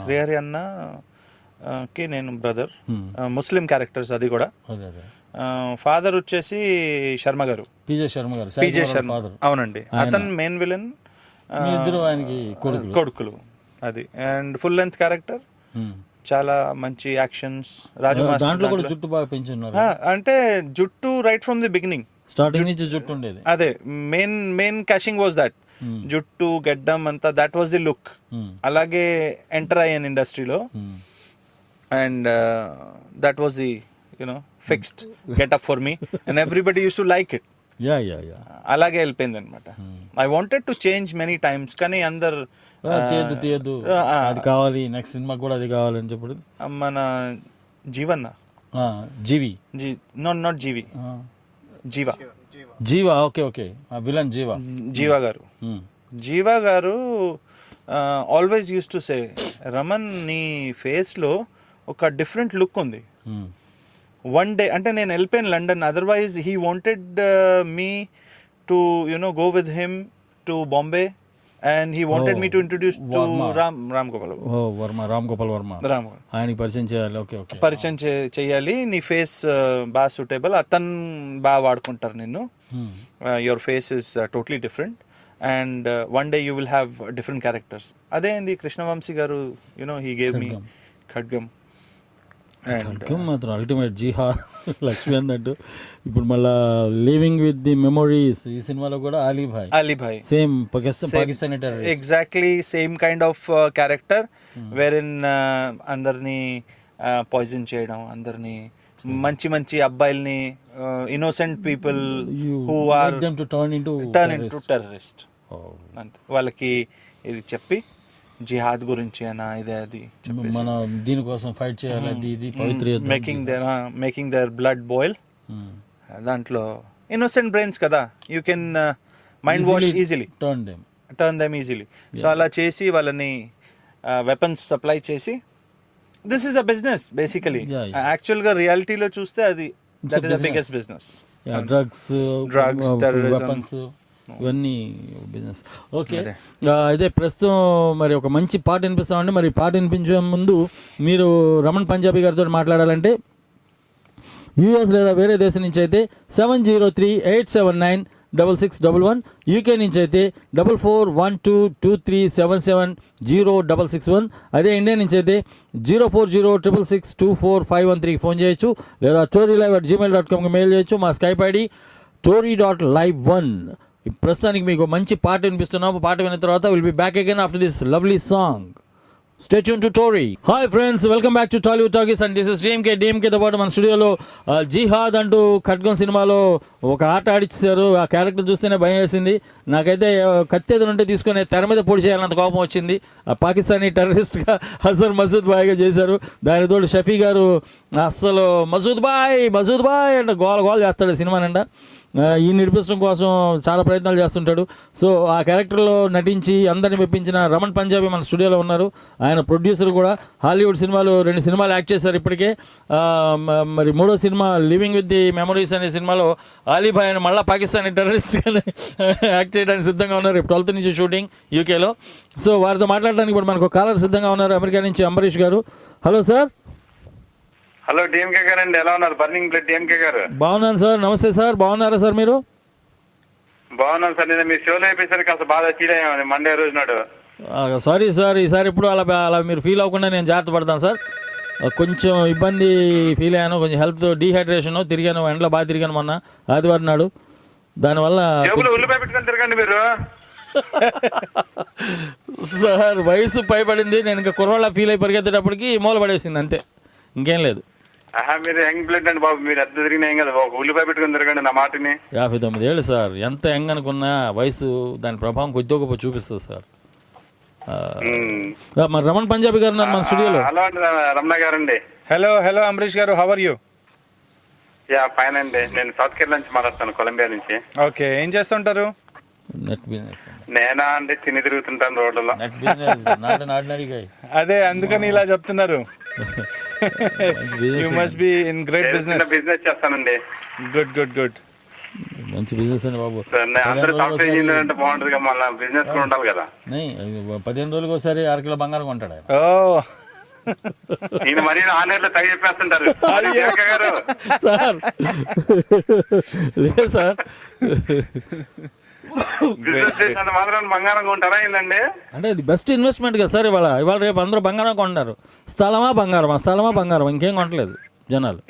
శ్రీహరి అన్న కి నేను బ్రదర్. ముస్లిం క్యారెక్టర్స్ అది కూడా. ఫాదర్ వచ్చేసి శర్మ గారు, పీజే శర్మ. అవునండి, అతను మెయిన్ విలన్, కొడుకులు అది. అండ్ ఫుల్ లెంత్ క్యారెక్టర్, చాలా మంచి యాక్షన్స్. రాజు మాస్టర్
జుట్టు బాగా పెంచున్నారు.
అంటే జుట్టు right from the beginning,
starting నుంచి జుట్టు ఉండేది.
అదే మెయిన్ క్యాషింగ్ వాజ్ దట్. జుట్టు గెడ్డం అంతా, దట్ వాజ్ ది లుక్. అలాగే ఎంటర్ అయ్యాను ఇండస్ట్రీలో. And that was the fixed getup for me. And everybody use to like it. అలాగే వెళ్ళిపోయింది అనమాట. I wanted to change many times, కానీ అందరు
తీయద్దు అది కావాలి, నెక్స్ట్ సినిమా కూడా అది కావాలని చెప్పి
మన జీవన్న, నాట్ జీవా, ఓకే విలన్ జీవా గారు always use to say, Raman నీ ఫేస్ లో ఒక డిఫరెంట్ లుక్ ఉంది. వన్ డే అంటే నేను వెళ్ళిపోయాను London. Otherwise he wanted me to go with him to Bombay. And he wanted me to introduce to Ram Gopal Verma.
ఆయనకి పరిచయం చేయాలి. ఓకే
పరిచయం చేయాలి. నీ ఫేస్ బాగా సూటబుల్, అతను బాగా వాడుకుంటారు నిన్ను. Your face is totally different and one day you will have different characters. అదే అండి కృష్ణవంశీ గారు, హీ గేవ్ మీ ఖడ్గం.
మాత్రం అల్టిమేట్ జిహాద్. లక్ష్మి అన్నట్టు ఇప్పుడు మళ్ళా లివింగ్ విత్ ది మెమోరీస్ ఈ సినిమాలో కూడా Alibhai same Pakistani terrorist,
exactly same kind of character, వేరిన్ అందరినీ పాయిజన్ చేయడం, అందరినీ మంచి అబ్బాయిల్ని, innocent people who are turn into terrorist. వాళ్ళకి ఇది చెప్పి జిహాద్ గురించి అయినా ఇదే అది
మన దీనికోసం ఫైట్ చేయాలి, ఇది పవిత్ర
మేకింగ్ దేర్ బ్లడ్ బాయిల్. దాంట్లో ఇన్నోసెంట్ బ్రెయిన్స్ కదా, you can mind wash easily, turn them easily. So అలా చేసి వాళ్ళని వెపన్స్ సప్లై చేసి, this is a business basically. యాక్చువల్గా రియాలిటీలో చూస్తే అది that is the biggest business.
Drugs, terrorism, ఇవన్నీ బిజినెస్. ఓకే, అయితే ప్రస్తుతం మరి ఒక మంచి పాట వినిపిస్తామండి. మరి పాట వినిపించే ముందు మీరు రమణ్ పంజాబీ గారితో మాట్లాడాలంటే యూఎస్ లేదా వేరే దేశం నుంచి అయితే 7038796611, యూకే నుంచి అయితే 441223770661, అదే ఇండియా నుంచి అయితే 0406662451 ఫోన్ చేయొచ్చు, లేదా torylive@gmail.com మెయిల్ చేయొచ్చు. మా స్కైప్ ఐడి tory.live1. ప్రస్తుతానికి మీకు మంచి పాట వినిపిస్తున్నాము. పాట విన్న తర్వాత will be back again after this lovely song. Stay tune to Tori. Hi friends, welcome back to Tollywood talkies and this is డిఎంకేతో పాటు మన స్టూడియోలో జిహాద్ అంటూ ఖడ్గం సినిమాలో ఒక ఆట ఆడిచ్చారు. ఆ క్యారెక్టర్ చూస్తేనే భయం వేసింది నాకైతే. కత్తెదలు ఉంటే తీసుకుని తెర మీద పొడి చేయాలంత కోపం వచ్చింది. పాకిస్తానీ టెర్రరిస్ట్గా హసన్ మసూద్ బాయ్గా చేశారు. దానితోడు షఫీ గారు అస్సలు మసూద్ బాయ్ అంటే గోల చేస్తాడు సినిమా నిండా. ఈ నడిపించడం కోసం చాలా ప్రయత్నాలు చేస్తుంటాడు. సో ఆ క్యారెక్టర్లో నటించి అందరిని మెప్పించిన రమణ్ పంజాబీ మన స్టూడియోలో ఉన్నారు. ఆయన ప్రొడ్యూసర్ కూడా. హాలీవుడ్ సినిమాలు 2 సినిమాలు యాక్ట్ చేశారు ఇప్పటికే. మరి 3వ cinema living with the memories అనే సినిమాలో అలీభాయ్ అని మళ్ళీ పాకిస్తానీ టెర్రరిస్ట్గానే యాక్ట్ చేయడానికి సిద్ధంగా ఉన్నారు. రేపు 12th నుంచి షూటింగ్ యూకేలో. సో వారితో మాట్లాడడానికి ఇప్పుడు మనకు కాలర్ సిద్ధంగా ఉన్నారు అమెరికా నుంచి అంబరీష్ గారు. Hello sir.
హలో డిఎంకే గారు అండి, ఎలా ఉన్నారు? బర్నింగ్ బ్లడ్ డిఎంకే గారు.
బాగున్నాను సార్. నమస్తే సార్. బాగున్నారా సార్ మీరు?
బాగున్నాను సార్. నేను మీ షోలో అయిపోయేసరికి కాస్త బాగా ఫీల్ అయ్యాను మండే రోజు నాడు.
సారీ సార్, ఈసారి ఇప్పుడు అలా మీరు ఫీల్ అవ్వకుండా నేను జాగ్రత్త పడతాను సార్. కొంచెం ఇబ్బంది ఫీల్ అయ్యాను, కొంచెం హెల్త్ డీహైడ్రేషన్, తిరిగాను, ఎండలో బాగా తిరిగాను మొన్న ఆదివారం నాడు. దానివల్ల
ఉల్లిపాయ పెట్టుకొని తిరగండి మీరు.
సార్ వయసు పైబడింది, నేను ఇంకా కుర్రోళ్ళ ఫీల్ అయి పరిగెత్తేటప్పటికి మూల పడేసింది అంతే, ఇంకేం లేదు.
మీరు యంగ్ బ్లడ్ అండి బాబు, మీరు ఎంత తిరిగినా ఏం కదా, ఒక ఉల్లిపాయ పెట్టుకుని తిరగండి నా మాటని.
59 ఏళ్ళు సార్. ఎంత యంగ్ అనుకున్నా వయసు దాని ప్రభావం కొద్దిగా గొప్ప చూపిస్తుంది సార్. మరి రమణ్ పంజాబీ గారు మన స్టూడియోలో.
హలో అండి రమణ గారండి.
హలో హలో అంబరీష్ గారు, how are you?
Yeah fine అండి. నేను సౌత్ కేరళ నుంచి మాట్లాడుతాను, కొలంబియా నుంచి.
ఓకే, ఏం చేస్తుంటారు?
Net business.
నేనా అండి, తిని తిరుగుతుంటాను రోడ్లలో.
Net business, not an ordinary guy.
అదే అందుకని ఇలా చెప్తున్నారు. You must be in great business.
Business చేస్తానండి.
Good good good.
మంచి బిజినెస్ అండి బాబు.
అందరూ సాఫ్ట్వేర్ ఇంజనీర్ అంటే బాగుంటుంది కదా, మళ్ళీ బిజినెస్ కూడా ఉండాలి కదా.
15 రోజులకు ఒకసారి 6 కిలో బంగారం కొంటాడు ఆయన.
ఓ
ఈయన మరీ ఆన్లైన్లో తగ్గ చెప్పేస్తుంటారు గారు.
సార్ లేదు సార్,
బిజినెస్ చేసినంత మాత్రం బంగారం కొంటారా ఏంటండి?
అంటే ఇది బెస్ట్ ఇన్వెస్ట్మెంట్ కదా సార్. ఇవాళ రేపు అందరూ బంగారం కొంటారు. స్థలమా బంగారం, ఇంకేం కొనట్లేదు జనాలు.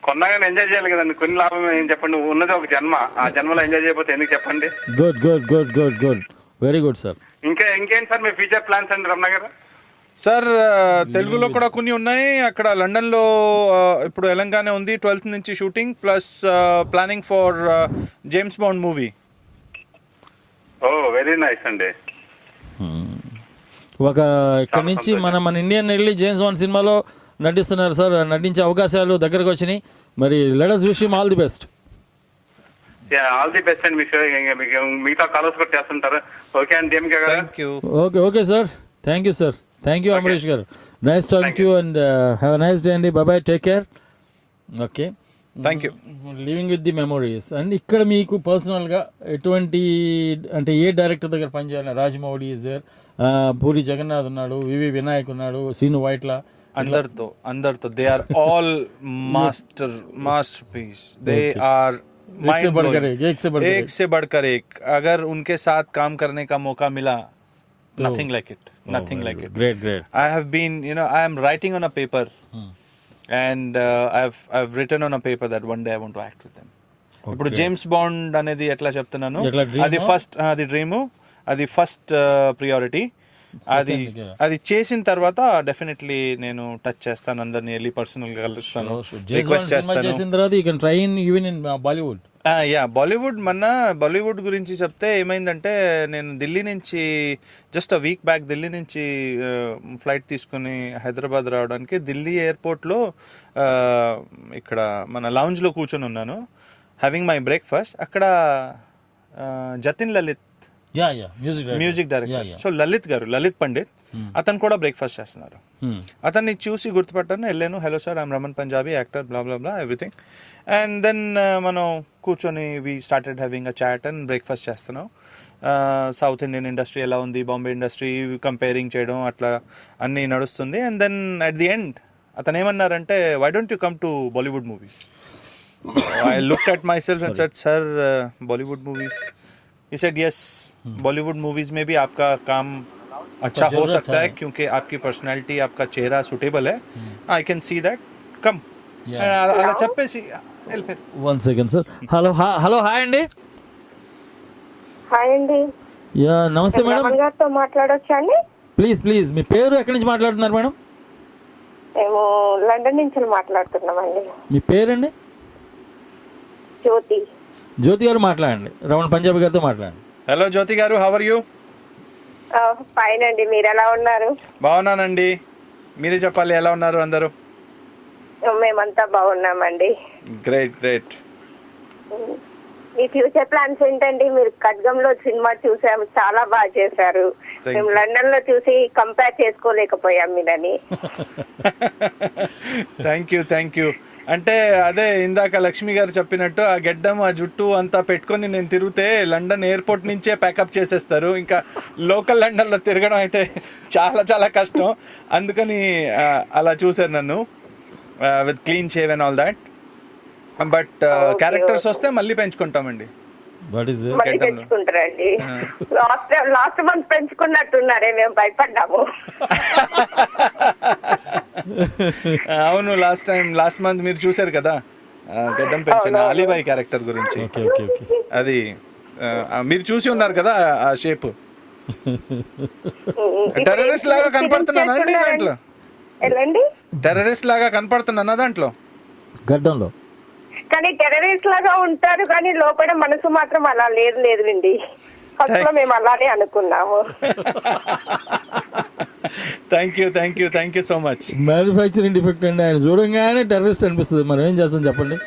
కొన్నాగానే ఎంజాయ్ చేయాలి కదండి. కొన్ని లాభం ఏం చెప్పండి, ఉన్నది ఒక జన్మ, ఆ జన్మలో ఎంజాయ్ చేయకపోతే ఎందుకు చెప్పండి.
Good good good good good, very good sir.
ఇంకేంటి సార్ మీ ఫ్యూచర్ ప్లాన్స్ అండి రమణ గారు?
సార్ తెలుగులో కూడా కొన్ని ఉన్నాయి. అక్కడ లండన్లో ఇప్పుడు తెలంగాణ ఉంది, 12th నుంచి shooting, plus planning for James Bond movie.
Oh very nice అండి.
ఒక ఇక్కడ నుంచి మన ఇండియన్ వెళ్ళి జేమ్స్ బాండ్ సినిమాలో నటిస్తున్నారు సార్. నటించే అవకాశాలు దగ్గరకు వచ్చినాయి. మరి let us wish him all the best.
All the best అండి. మీకు మిగతా కాలర్స్ కూడా చేస్తుంటారు. ఓకే అండి DMK garu.
Thank you.
Okay sir, thank you sir. Thank you Ambarish garu. Nice talking to you and have a nice day అండి. Bye, take care. Okay,
thank you.
Living with the memories. And ఇక్కడ మీకు పర్సనల్గా ఎటువంటి, అంటే ఏ director దగ్గర పనిచేయాలి? Rajamouli is there, Puri Jagannath ఉన్నాడు, వివి వినాయక్ ఉన్నాడు, సీను వైట్లా,
అందరితో they are all masterpiece. They are एक से बढ़कर एक. अगर उनके साथ काम करने का मौका मिला, nothing like it.
Great.
I have been, I am writing on a paper, and I've written on a paper that one day I want to act with them. ఇప్పుడు జేమ్స్ బాండ్ అనేది ఎట్లా చెప్తున్నాను, అది డ్రీము, అది first priority. అది చేసిన తర్వాత definitely నేను టచ్ చేస్తాను, అందరిని వెళ్ళి పర్సనల్ గా కలుస్తాను, రిక్వెస్ట్ చేస్తాను. బాలీవుడ్ గురించి చెప్తే ఏమైందంటే, నేను ఢిల్లీ నుంచి just a week back Delhi నుంచి ఫ్లైట్ తీసుకుని హైదరాబాద్ రావడానికి ఢిల్లీ ఎయిర్పోర్ట్లో ఇక్కడ మన లౌంజ్లో కూర్చొని ఉన్నాను, హ్యావింగ్ మై బ్రేక్ఫాస్ట్. అక్కడ Jatin Lalit music director, so Lalit Pandit, అతను కూడా బ్రేక్ఫాస్ట్ చేస్తున్నారు. అతన్ని చూసి గుర్తుపట్టాను, వెళ్ళాను, hello sir I'm Raman Punjabi actor, blah blah blah everything. And then మనం కూర్చొని we started having a chat and breakfast చేస్తున్నాం. సౌత్ ఇండియన్ ఇండస్ట్రీ ఎలా ఉంది, బాంబే ఇండస్ట్రీ కంపేరింగ్ చేయడం, అట్లా అన్నీ నడుస్తుంది. And then at the end అతను ఏమన్నారంటే, why don't you come to Bollywood movies? I looked at myself and said, sir, Bollywood movies. He said, yes, Bollywood movies में भी आपका काम अच्छा हो सकता है, क्योंकि आपकी पर्सनालिटी, आपका चेहरा सुटेबल है. I can see that. Come. అలా చెప్పేసి వెళ్ళిపోయారు.
1 second sir. హలో హాయ్ అండి.
హాయ్ అండి.
నమస్తే మేడం.
రమణ్ గారితో మాట్లాడొచ్చా అండి?
ప్లీజ్ మీ పేరు ఎక్కడి నుంచి మాట్లాడుతున్నారు మేడం?
మేము లండన్ నుంచి మాట్లాడుతున్నామండి.
మీ పేరండి? జ్యోతి గారు మాట్లాడండి, రమణ్ పంజాబీ గారితో మాట్లాడండి.
హలో జ్యోతి గారు, హౌ ఆర్ యూ?
ఫైన్ అండి, మీరు ఎలా ఉన్నారు?
బాగున్నానండి, మీరే చెప్పాలి, ఎలా ఉన్నారు అందరూ?
మేమంతా బాగున్నామండి.
గ్రేట్.
మీ ఫ్యూచర్ ప్లాన్స్ ఏంటండి? మీరు ఖడ్గంలో సినిమా చూసాము, చాలా బాగా చేశారు. మేము లండన్ లో చూసి కంపేర్ చేసుకోలేకపోయాం మీరని.
Thank you. అంటే అదే ఇందాక లక్ష్మి గారు చెప్పినట్టు ఆ గెడ్డం ఆ జుట్టు అంతా పెట్టుకొని నేను తిరిగితే లండన్ ఎయిర్పోర్ట్ నుంచే ప్యాకప్ చేసేస్తారు. ఇంకా లోకల్ లండన్లో తిరగడం అయితే చాలా చాలా కష్టం. అందుకని అలా చూశారు నన్ను with clean shave and all that. But characters వస్తే మళ్ళీ పెంచుకుంటామండి.
మళ్ళీ పెంచుకుంటారండి. లాస్ట్ మంత్ పెంచుకున్నట్టున్నారే, మేము భయపడ్డాము.
అవును, లాస్ట్ మంత్ మీరు చూశారు కదా గడ్డం పెంచిన అలీబాయ్ క్యారెక్టర్ గురించి. అది మీరు చూసి ఉన్నారు కదా ఆ షేప్. టెర్రరిస్ట్ లాగా కనపడుతున్నానండి దాంట్లో. టెర్రరిస్ట్ లాగా కనపడుతున్నా దాంట్లో
గడ్డంలో.
కానీ టెర్రరిస్ట్ లాగా ఉంటారు, కానీ లోపల మనసు మాత్రం అలా లేదులేండి. ఫస్ట్ మేము అలానే అనుకున్నాము.
Thank you so much.
Manufacturing defect అండి, ఆయన చూడంగానే టెర్రరిస్ట్ అనిపిస్తుంది. మనం ఏం చేస్తాం చెప్పండి.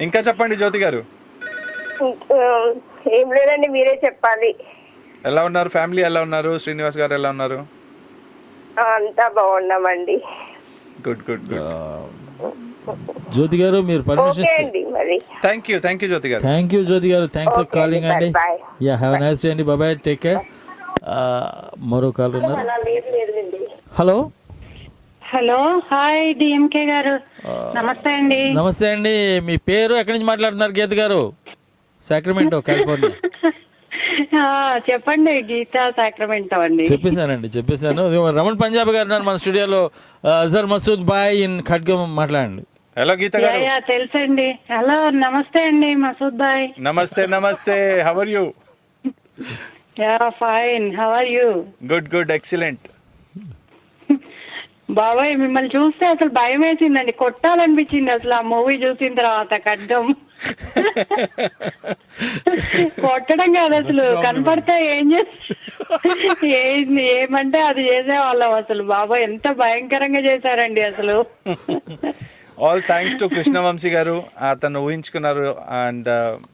ఇంకా చెప్పండి జ్యోతి గారు.
ఏం లేదండి, మీరే చెప్పాలి.
ఎలా ఉన్నారు? ఫ్యామిలీ ఎలా ఉన్నారు? శ్రీనివాస్ గారు ఎలా ఉన్నారు?
అంతా బాగున్నామండి.
గుడ్.
జ్యోతి గారు మీరు పర్మిషన్.
థ్యాంక్ యూ జ్యోతి గారు.
Thank you Jyothi garu, thanks for calling అండి. Yeah, have a nice day అండి. Bye, take care. మరో కాల్ ఉన్నారు. హలో.
హాయ్ డిఎంకే గారు, నమస్తే అండి.
నమస్తే అండి. మీ పేరు ఎక్కడి నుంచి మాట్లాడుతున్నారు? గీత గారు, సాక్రమెంటో, కాలిఫోర్నియా.
చెప్పండి. గీతా సాక్రమెంటో అండి.
చెప్పేశాను. రమణ్ పంజాబీ గారు ఉన్నారు మన స్టూడియోలో. అజర్ మసూద్ బాయ్ ఇన్ ఖడ్గం, మాట్లాడండి.
హలో గీత గారు.
తెలుసండి. హలో, నమస్తే అండి మసూద్ బాయ్.
Namaste. How are you?
Fine. How are you?
Good, excellent.
బాబాయ్, మిమ్మల్ని చూస్తే అసలు భయం వేసిందండి, కొట్టాలనిపించింది అసలు ఆ మూవీ చూసిన తర్వాత. ఖడ్గం కొట్టడం కాదు అసలు, కనపడితే ఏమంటే అది చేసేవాళ్ళం అసలు. బాబాయ్, ఎంత భయంకరంగా చేశారండి అసలు.
All thanks to Krishnavamsi garu. అతను ఊహించుకున్నారు and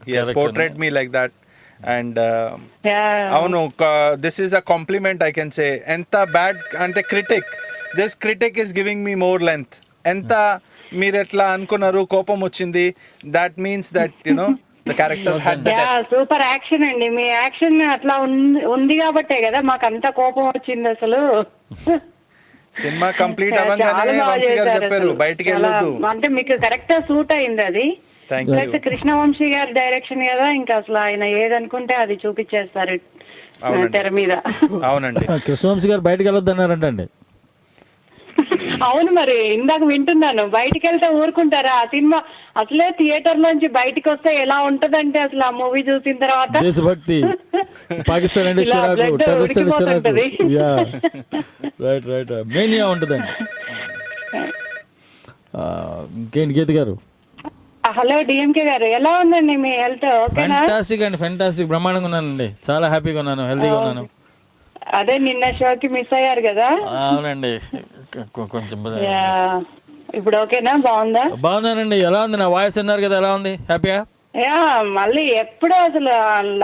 he has portrait me like that. And అవును, this is a compliment I can say. ఎంత బ్యాడ్ అంటే this critic is giving me more length. ఎంత మీరు ఎట్లా అనుకున్నారు, కోపం వచ్చింది, that means that you know the character had the depth.
Super action అండి. మీ యాక్షన్ అట్లా ఉంది కాబట్టే కదా మాకు అంత కోపం వచ్చింది అసలు.
సినిమా కంప్లీట్ అవ్వగానే వంశీ గారు చెప్పారు బయటికి వెళ్ళొద్దు
అంటే. మీకు కరెక్ట్ సూట్ అయింది అది. కృష్ణవంశీ గారి డైరెక్షన్ కదా, ఇంకా అసలు ఆయన ఏదనుకుంటే అది చూపించేస్తారు తెర మీద.
అవునండి.
కృష్ణవంశీ గారు బయటకు వెళ్ళొద్దు అన్నారంటండి.
అవును, మరి ఇందాక వింటున్నాను. బయటికి వెళ్తే ఊరుకుంటారా? ఆ సినిమా అసలే థియేటర్ లోంచి బయటికి వస్తే ఎలా ఉంటదంటే అసలు ఆ మూవీ చూసిన తర్వాత
దేశభక్తి, పాకిస్తాన్ అంటే చిరాకు, టెర్రరిస్ట్ అంటే చిరాకు. యా, రైట్ మేనియా ఉంటుందండి. ఇంకేంటి గీత గారు?
హలో డిఎంకే గారు, ఎలా ఉందండి మీ హెల్త్? ఓకేనా?
ఫెంటాస్టిక్, బ్రహ్మాండంగా ఉన్నానండి. చాలా హ్యాపీగా ఉన్నాను, హెల్తీగా ఉన్నాను.
అదే నిన్న షోకి మిస్ అయ్యారు కదా?
అవునండి, కొంచెం.
ఇప్పుడు ఓకేనా?
బాగున్నానండి. ఎలా ఉంది నా వాయిస్? అన్నారు కదా, ఎలా ఉంది? హ్యాపీయా?
మళ్ళీ ఎప్పుడు అసలు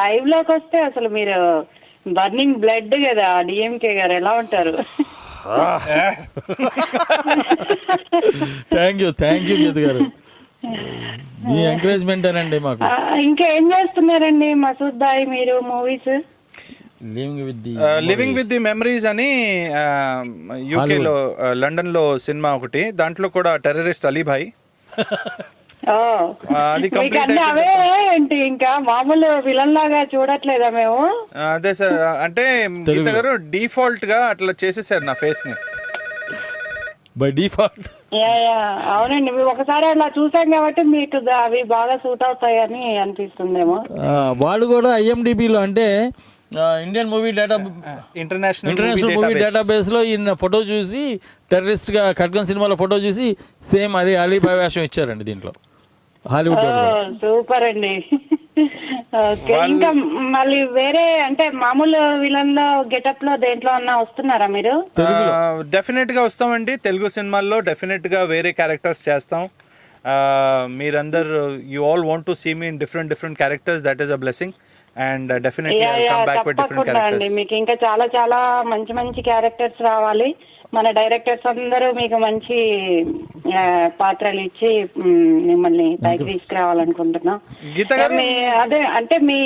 లైవ్ లోకి వస్తే అసలు మీరు బర్నింగ్ బ్లడ్ కదా డిఎంకే గారు, ఎలా ఉంటారు?
థ్యాంక్ యూ గీత గారు, మీ ఎంకరేజ్మెంట్ అనండి మాకు.
ఇంకా ఏం చేస్తున్నారండి మసూద్ భాయ్ మీరు? Movies
living with the memories అని యూకేలో లండన్ లో సినిమా ఒకటి, దాంట్లో కూడా టెర్రరిస్ట్ అలీభాయ్. అది
అవే ఏంటి, ఇంకా మామూలు విలన్ లాగా చూడట్లేదా మేము?
అదే సార్, అంటే గీత గారు డిఫాల్ట్ గా అట్లా చేసేసారు నా ఫేస్ ని,
బై డిఫాల్ట్.
అవునండి, ఒకసారి అలా చూసాం కాబట్టి మీకు అవి బాగా సూట్ అవుతాయని అనిపిస్తుందేమో.
వాళ్ళు కూడా IMDbలో అంటే Indian movie data
international
movie database లో ఈయన ఫోటో చూసి, టెర్రరిస్ట్ గా ఖడ్గం సినిమాలో ఫోటో చూసి సేమ్ అది అలీబాయ్ వేషం ఇచ్చారండి దీంట్లో, హాలీవుడ్.
సూపర్ అండి. ఓకే, ఇంకా మళ్ళీ వేరే అంటే మామూలు విలన్ లో గెటప్ లో దేంట్లో అన్నా వస్తున్నారా మీరు?
డెఫినెట్ గా వస్తామండి. తెలుగు సినిమాల్లో డెఫినెట్ గా వేరే క్యారెక్టర్స్ చేస్తాం. మీరందరు you all want to see me in different characters. That is a blessing and definitely I come back with different
తప్పకుండా అండి.
క్యారెక్టర్స్.
మీకు ఇంకా చాలా చాలా మంచి మంచి క్యారెక్టర్స్ రావాలి. మన డైరెక్టర్స్ అందరూ మీకు మంచి పాత్రలు ఇచ్చి మిమ్మల్ని పైకి తీసుకురావాలనుకుంటున్నాం.
గీత గారు,
అదే అంటే మీ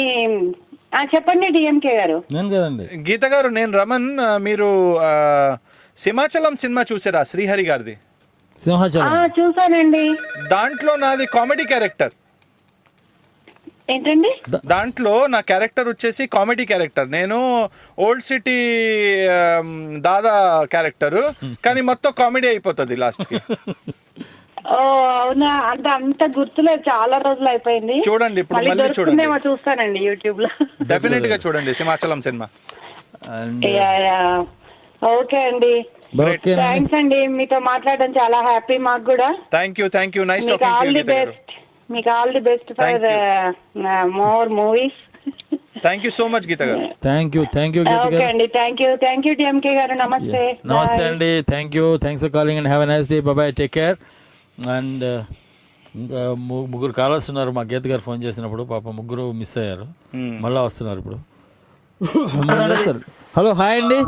చెప్పండి డిఎంకే గారు.
నేను కదండి.
గీత గారు, నేను రమన్. మీరు సింహాచలం సినిమా చూసారా శ్రీహరి గారిది?
సింహాచలం
చూసానండి.
దాంట్లో నాది కామెడీ క్యారెక్టర్.
ఏంటండి?
దాంట్లో నా క్యారెక్టర్ వచ్చేసి కామెడీ క్యారెక్టర్. నేను ఓల్డ్ సిటీ దాదా క్యారెక్టర్, కానీ మొత్తం కామెడీ అయిపోతుంది లాస్ట్ కి.
ఓ అవునా? అంటే అంత గుర్తులేదు, చాలా రోజులు అయిపోయింది.
చూడండి ఇప్పుడు, మళ్ళీ చూడండి.
చూస్తానండి యూట్యూబ్ లో.
డెఫినెట్ గా చూడండి సింహాచలం సినిమా.
ఓకే అండి, థ్యాంక్స్ అండి. మీతో మాట్లాడడం చాలా హ్యాపీ మాకు కూడా.
Thank you. Nice talking to
all
you
the best. మీకు all the best for more movies.
Thank you so much Geetha garu.
Thank you Gita
okay
గారు.
అండి, థ్యాంక్ యూ డిఎంకే గారు. నమస్తే.
నమస్తే అండి. Thanks for calling and have a nice day. Bye, take care. And ఇంకా ముగ్గురు callers ఉన్నారు. మా గీత గారు ఫోన్ చేసినప్పుడు పాప ముగ్గురు మిస్ అయ్యారు. మళ్ళీ వస్తున్నారు ఇప్పుడు. హలో, హాయ్ అండి.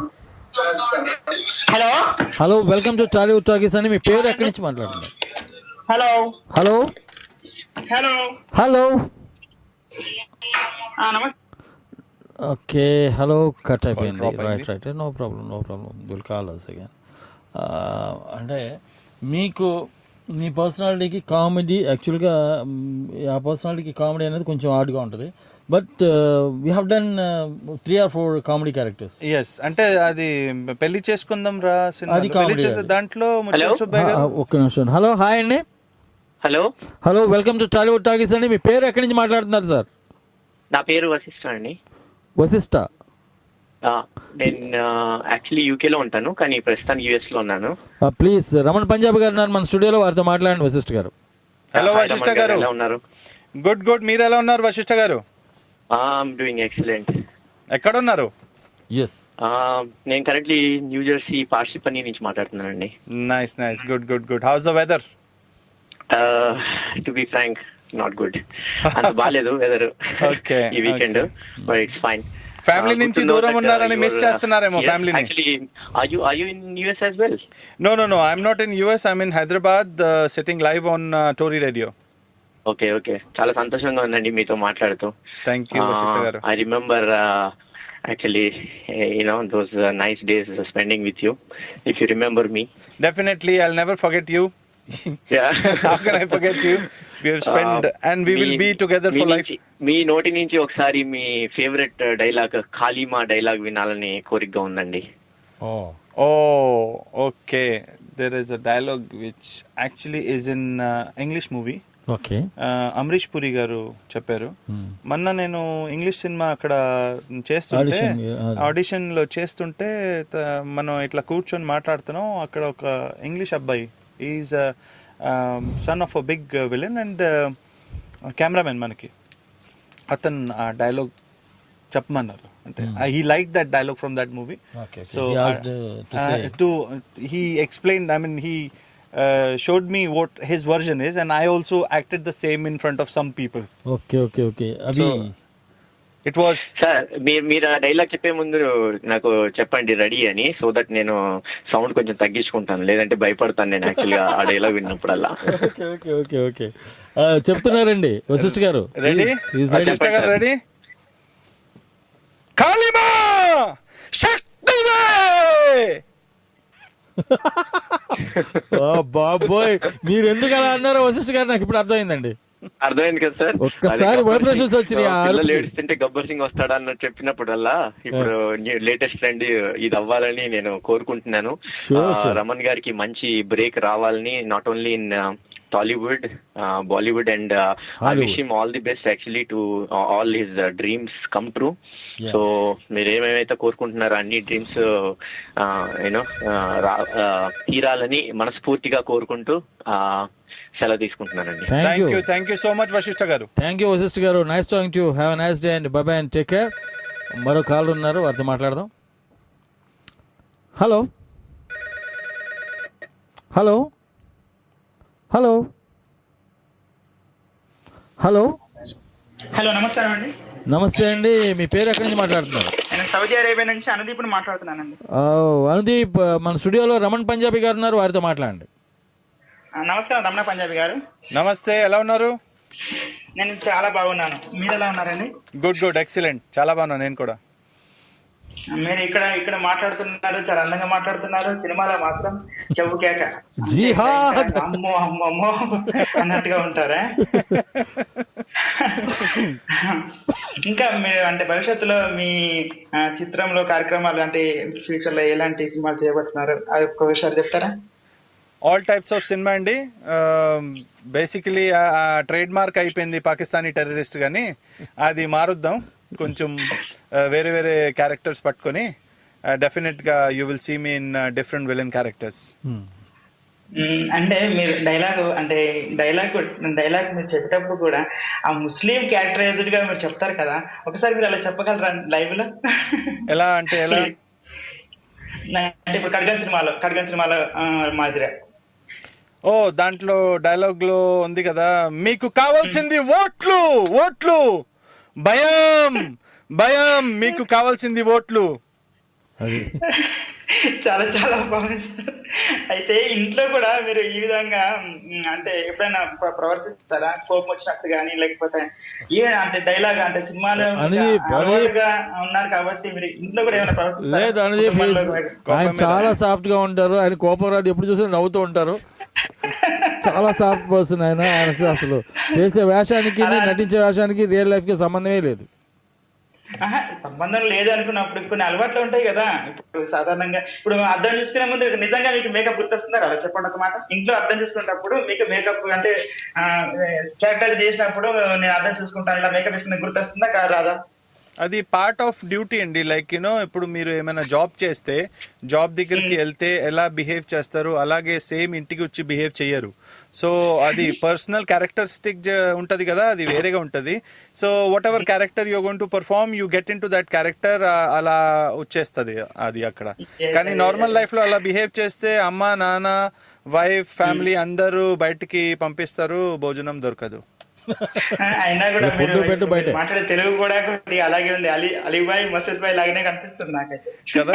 Hello, welcome to Tollywood talkies అండి. మీ పేరు ఎక్కడి నుంచి మాట్లాడుతున్నారు? హలో. ఓకే, హలో కట్ అయిపోయింది. Right, no problem, will call us again. అంటే మీకు మీ పర్సనాలిటీకి కామెడీ, యాక్చువల్గా ఆ పర్సనాలిటీకి కామెడీ అనేది కొంచెం హార్డ్గా ఉంటుంది. But we have done 3 or 4 comedy characters.
Yes, అంటే అది పెళ్లి చేసుకుందాం రా
అది కామెడీ.
దాంట్లో
ఒక్క నిమిషం. హలో, హాయ్ అండి. Hello, welcome to Tollywood talkies అండి. మీ పేరు ఎక్కడి నుంచి మాట్లాడుతున్నారు సార్?
నా పేరు వశిష్ఠ అండి.
వశిష్ఠ.
నేను యాక్చువల్లీ యూకేలో ఉంటాను, కానీ ప్రస్తుతానికి యూఎస్ లో ఉన్నాను.
ప్లీజ్, రమణ్ పంజాబ్ గారు ఉన్నారు మన స్టూడియోలో, వారితో మాట్లాడండి. వశిష్ఠ గారు.
హలో వశిష్ఠ గారు,
ఎలా ఉన్నారు?
గుడ్. మీరు ఎలా ఉన్నారు వశిష్ఠ గారు?
I'm doing excellent.
ఎక్కడ ఉన్నారు?
నేను కరెంట్లీ న్యూ జెర్సీ పార్సిపని నుంచి మాట్లాడుతున్నానండి.
Nice, good. How's the weather?
To be frank, not good. అంత బాగాలేదు వెదర్ ఈ weekend, but it's fine.
Family నుంచి దూరం ఉన్నారని మిస్ చేస్తున్నారేమో ఫ్యామిలీని.
Actually, are you in US as well?
No, I'm not in US. I'm in Hyderabad, sitting live on Tori Radio.
Okay. చాలా సంతోషంగా ఉందండి మీతో మాట్లాడుతూ.
Thank you, Vashishta garu.
I remember actually, those nice days spending with you. If you remember me.
Definitely, I'll never forget you.
Yeah.
How can I forget you? We have spent and we will be together for life.
మీ నోటి నుంచి ఒకసారి మీ favourite dialogue, ఖాళీమా dialogue వినాలని కోరికగా ఉందండి.
Oh, okay. There is a dialogue which actually is in English movie.
Okay.
Amrish పురి గారు చెప్పారు. మొన్న నేను ఇంగ్లీష్ సినిమా అక్కడ చేస్తుంటే, ఆడిషన్ లో చేస్తుంటే మనం ఇట్లా కూర్చొని మాట్లాడుతున్నాం. అక్కడ ఒక ఇంగ్లీష్ అబ్బాయి, is son of a big villain and cameraman, మనకి అతను ఆ డైలాగ్ చెప్పమన్నారు. అంటే he like that dialogue from that movie. So he explained, I mean he showed me what his version is, and I also acted the same in front of some people.
Okay.
So it was.
Sir, మీరు ఆ dialogue చెప్పే ముందు నాకు చెప్పండి ready అని, so that నేను sound కొంచెం తగ్గించుకుంటాను, లేదంటే భయపడతాను నేను యాక్చువల్గా ఆ డైలాగ్ విన్నప్పుడల్లా.
ఓకే. చెప్తున్నారండి వశిష్ఠ గారు.
రెడీ? వశిష్ఠ గారు రెడీ? కాళీమా శక్తిదే.
బాబోయ్, మీరు ఎందుకు అలా అన్నారో వశిష్ఠ గారు నాకు ఇప్పుడు అర్థమైందండి.
అర్థమైంది కదా సార్.
ఒక్కసారి వైబ్రేషన్స్ వచ్చినాయి.
పిల్లలు ఏడుస్తుంటే గబ్బర్ సింగ్ వస్తాడా అన్నట్టు చెప్పినప్పుడల్లా ఇప్పుడు లేటెస్ట్ ట్రెండ్ ఇది అవ్వాలని నేను కోరుకుంటున్నాను. రమణ్ గారికి మంచి బ్రేక్ రావాలని, not only in Tollywood, Bollywood, and I wish him all the best actually to all his dreams come true. Yeah. So మీరు ఏమేమైతే కోరుకుంటున్నారో అన్ని డ్రీమ్స్ తీరాలని మనస్ఫూర్తిగా కోరుకుంటూ సెలవు తీసుకుంటున్నానండి.
Thank you so much Vasishta గారు.
థ్యాంక్ యూ వశిష్ఠ గారు. Nice talking to you. Have a nice day and bye bye and take care. మరో కాల్ ఉన్నారు, వారితో మాట్లాడదాం. హలో. హలో
హలో, నమస్కారం అండి.
నమస్తే అండి, మీ పేరు ఎక్కడి నుంచి మాట్లాడుతున్నారు?
నేను సౌదీ అరేబియా నుంచి అనుదీప్ని మాట్లాడుతున్నానండి.
అనుదీప్, మన స్టూడియోలో రమణ్ పంజాబీ గారు ఉన్నారు, వారితో మాట్లాడండి.
నమస్కారం రమణ పంజాబీ గారు.
నమస్తే, ఎలా ఉన్నారు?
నేను చాలా బాగున్నాను, మీరు ఎలా ఉన్నారండి?
గుడ్ గుడ్, ఎక్సలెంట్, చాలా బాగున్నాను నేను కూడా.
మీరు ఇక్కడ మాట్లాడుతున్నారు, చాలా అందంగా మాట్లాడుతున్నారు. సినిమాలో మాత్రం చెవు కేక,
జిహాద్
అమ్మో అమ్మో అమ్మో అన్నట్టుగా ఉంటారా? ఇంకా మీరు అంటే భవిష్యత్తులో మీ చిత్రంలో కార్యక్రమాలు అంటే ఫ్యూచర్ లో ఎలాంటి సినిమాలు చేయబోతున్నారు, అది ఒక్క విషయాలు చెప్తారా?
ఆల్ టైప్స్ ఆఫ్ సినిమా అండి. బేసికలీ ట్రేడ్ మార్క్ అయిపోయింది పాకిస్తానీ టెర్రరిస్ట్, కానీ అది మారుద్దాం కొంచెం, వేరే వేరే క్యారెక్టర్స్ పట్టుకొని. డెఫినెట్గా you will see me in different villain characters.
అంటే మీరు డైలాగ్ మీరు చెప్పేటప్పుడు కూడా ఆ ముస్లిం క్యారెక్టరైజ్డ్ గా మీరు చెప్తారు కదా, ఒకసారి మీరు అలా చెప్పగలరా లైవ్ లో?
ఎలా అంటే ఎలా?
అంటే ఇప్పుడు ఖడ్గన్ సినిమాలో మాదిరి.
ఓ, దాంట్లో డైలాగ్ లో ఉంది కదా, మీకు కావాల్సింది ఓట్లు, ఓట్లు, భయం భయం, మీకు కావాల్సింది ఓట్లు.
చాలా చాలా బాగుంది. అయితే ఇంట్లో కూడా మీరు ఈ విధంగా అంటే ఎప్పుడైనా ప్రవర్తిస్తారా, కోపం వచ్చినట్టు కానీ, లేకపోతే అంటే డైలాగ్ అంటే సినిమాలో ఉన్నారు కాబట్టి మీరు ఇంట్లో కూడా ఏమైనా ప్రవర్తిస్తారా?
ఆయన చాలా సాఫ్ట్ గా ఉంటారు, ఆయన కోపం రాదు, ఎప్పుడు చూసినా నవ్వుతూ ఉంటారు. చాలా సాఫ్ట్ పర్సన్ ఆయన. ఆయనకు అసలు చేసే వేషానికి నటించే వేషానికి రియల్ లైఫ్ కి సంబంధమే లేదు.
సంబంధం లేదు అనుకున్నప్పుడు కొన్ని అలవాట్లు ఉంటాయి కదా. ఇప్పుడు సాధారణంగా ఇప్పుడు అర్థం చూసుకునే ముందు నిజంగా మీకు మేకప్ గుర్తొస్తుందా కదా, చెప్పండి ఒక మాట. ఇంట్లో అర్థం చూసుకున్నప్పుడు మీకు మేకప్ అంటే క్యారెక్టర్ చేసినప్పుడు నేను అర్థం చూసుకుంటాను, ఇలా మేకప్ వేసుకునే గుర్తొస్తుందా రాదా?
అది పార్ట్ ఆఫ్ డ్యూటీ అండి. లైక్ యూనో, ఇప్పుడు మీరు ఏమైనా జాబ్ చేస్తే జాబ్ దగ్గరికి వెళ్తే ఎలా బిహేవ్ చేస్తారు, అలాగే సేమ్ ఇంటికి వచ్చి బిహేవ్ చేయరు. సో అది పర్సనల్ క్యారెక్టరిస్టిక్ ఉంటుంది కదా, అది వేరేగా ఉంటుంది. So what ever character you going to perform, you get in to that character, అలా వచ్చేస్తుంది అది అక్కడ. కానీ నార్మల్ లైఫ్లో అలా బిహేవ్ చేస్తే అమ్మ నాన్న వైఫ్ ఫ్యామిలీ అందరూ బయటికి పంపిస్తారు, భోజనం దొరకదు.
అయినా కూడా మాట్లాడే తెలుగు కూడా అలాగే ఉంది, అలీబాయ్ మసూద్ బాయ్ లాగానే కనిపిస్తుంది నాకైతే
కదా.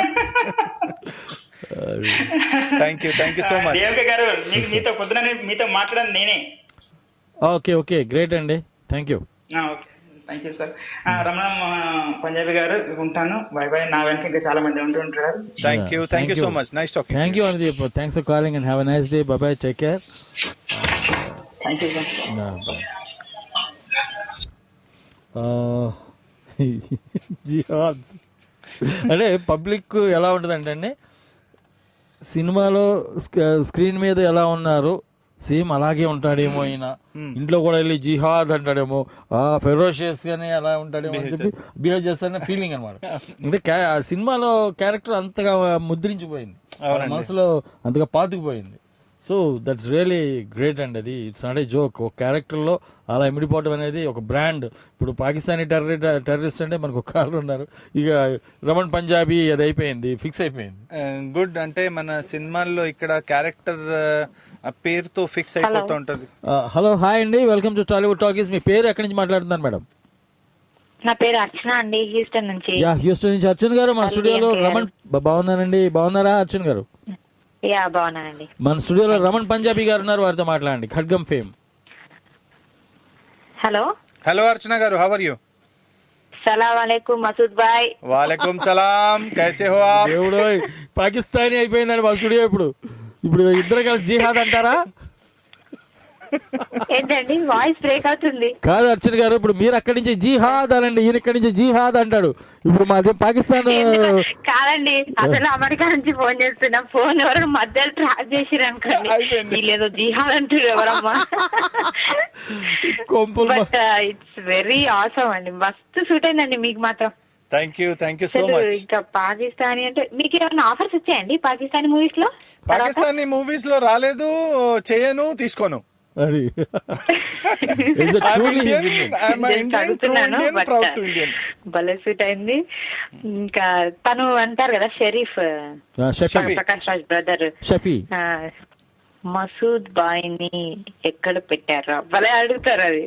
థ్యాంక్ యూ సో మచ్
గారు. మీతో పొద్దున మీతో మాట్లాడాను నేనే.
ఓకే గ్రేట్ అండి, thank you.
Thank you sir. Ramana Punjabi గారు, ఉంటాను, బై బై. నా వెనక ఇంకా చాలా మంది ఉంటుంటారు.
Thank you so much, nice talking.
Thank you Anudeep, thanks for calling and have a nice day. Bye bye, take care.
Thank you sir.
జిహాద్ అంటే పబ్లిక్ ఎలా ఉంటుందంటే అండి, సినిమాలో స్క్రీన్ మీద ఎలా ఉన్నారు సేమ్ అలాగే ఉంటాడేమో ఈయన, ఇంట్లో కూడా వెళ్ళి జిహాద్ అంటాడేమో, ఫెరోషియస్ గానే అలా ఉంటాడేమో అని చెప్పి బిహేవ్ చేస్తారనే ఫీలింగ్ అనమాట. అంటే సినిమాలో క్యారెక్టర్ అంతగా ముద్రించిపోయింది, మనసులో అంతగా పాతుకుపోయింది. సో దట్స్ రియలీ గ్రేట్ అండి. అది ఇట్స్ నాట్ ఏ జోక్. ఒక క్యారెక్టర్లో అలా ఇమిడిపోవడం అనేది ఒక బ్రాండ్. ఇప్పుడు పాకిస్తానీ టెర్రరిస్ట్ అంటే మనకు ఒక కాళ్ళు ఉన్నారు, ఇక రమణ్ పంజాబీ అది అయిపోయింది, ఫిక్స్ అయిపోయింది.
గుడ్. అంటే మన సినిమాల్లో ఇక్కడ క్యారెక్టర్ పేరుతో ఫిక్స్ అయిపోతూ ఉంటుంది.
హలో, హాయ్ అండి, వెల్కమ్ టు టాలీవుడ్ టాకీస్. మీ పేరు ఎక్కడి నుంచి మాట్లాడుతున్నారు మేడం?
నా పేరు అర్చన అండి, హ్యూస్టన్ నుంచి.
హ్యూస్టన్ నుంచి అర్చన గారు మన స్టూడియోలో రమణ్. బాగున్నానండి, బాగున్నారా అర్చన గారు?
బాగున్నానండి.
మన స్టూడియోలో రమణ్ పంజాబీ గారు ఉన్నారు, వారితో మాట్లాడండి. ఖడ్గం ఫేమ్.
హలో అర్చన గారు, హౌ ఆర్ యూ?
సలాం అలైకుం మసూద్ భాయ్.
వాలేకుం సలాం, కైసే హో ఆప్?
దేవుడు, పాకిస్తానీ అయిపోయిందండి మా స్టూడియో. ఇప్పుడు ఇద్దరు కలిసి జిహాద్ అంటారా?
ఏంటండి వాయిస్ బ్రేక్ అవుతుంది?
కాదు అర్చన గారు, ఇప్పుడు మీరు అక్కడి నుంచి జిహాద్ అనండి, ఈయన ఇక్కడి నుంచి జిహాద్ అంటాడు. ఇప్పుడు మాది పాకిస్తాన్
కాదండి, అసలు అమెరికా నుంచి ఫోన్ చేస్తున్నా, ఫోన్ ఎవరు మధ్యలో ట్రాక్ చేసిరు అనుకోండి, లేదో జిహాద్ అంటారు ఎవరమ్మా. బట్ ఇట్స్ వెరీ ఆసమ్ అండి, మస్తు సూట్ అయిందండి మీకు మాత్రం.
Thank you so much.
ఇంకా పాకిస్తానీ అంటే మీకు ఏమైనా ఆఫర్స్ వచ్చాయండి పాకిస్తానీ మూవీస్ లో?
పాకిస్తానీ మూవీస్ లో రాలేదు, చేయను, తీసుకోను.
అది
భలే సూట్ అయింది. ఇంకా తను అంటారు కదా షరీఫ్, ప్రకాష్ రాజ్ బ్రదర్
షఫీ.
మసూద్ బాయ్ ని ఎక్కడ పెట్టారా భలే అడుగుతారు అది.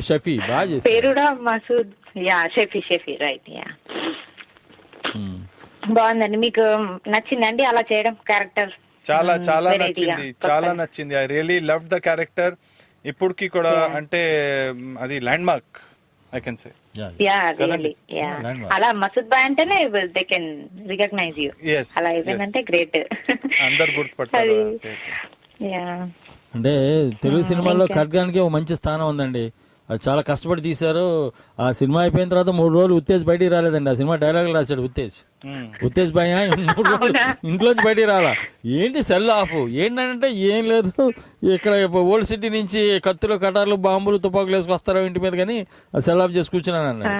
షఫీ బాగా
పేరు కూడా Masood. Yeah Shafi right. Yeah బాగుందండి. మీకు నచ్చిందండి అలా చేయడం క్యారెక్టర్?
చాలా చాలా నచ్చింది, చాలా నచ్చింది. I really love the character. ఇప్పటికి కూడా అంటే అది ల్యాండ్ మార్క్ ఐ కెన్ సే.
అలా మసూద్ బాయ్ అంటేనే దే కెన్ రికగ్నైజ్ యూ. అలా అయిపోయిందంటే గ్రేట్,
అందరు గుర్తుపడతారు.
అంటే తెలుగు సినిమాల్లో ఖడ్గానికి ఒక మంచి స్థానం ఉందండి. అది చాలా కష్టపడి తీశారు. ఆ సినిమా అయిపోయిన తర్వాత 3 రోజులు ఉత్తేజ్ బయటికి రాలేదండి. ఆ సినిమా డైలాగ్ రాశాడు ఉత్తేజ్ భయ 3 రోజులు ఇంట్లోంచి బయటికి రాలా. ఏంటి సెల్ ఆఫ్ ఏంటంటే ఏం లేదు, ఇక్కడ ఓల్డ్ సిటీ నుంచి కత్తులు కటార్లు బాంబులు తుపాకులు వేసుకొస్తారో ఇంటి మీద, కానీ సెల్ ఆఫ్ చేసి కూర్చున్నాను అన్నాడు.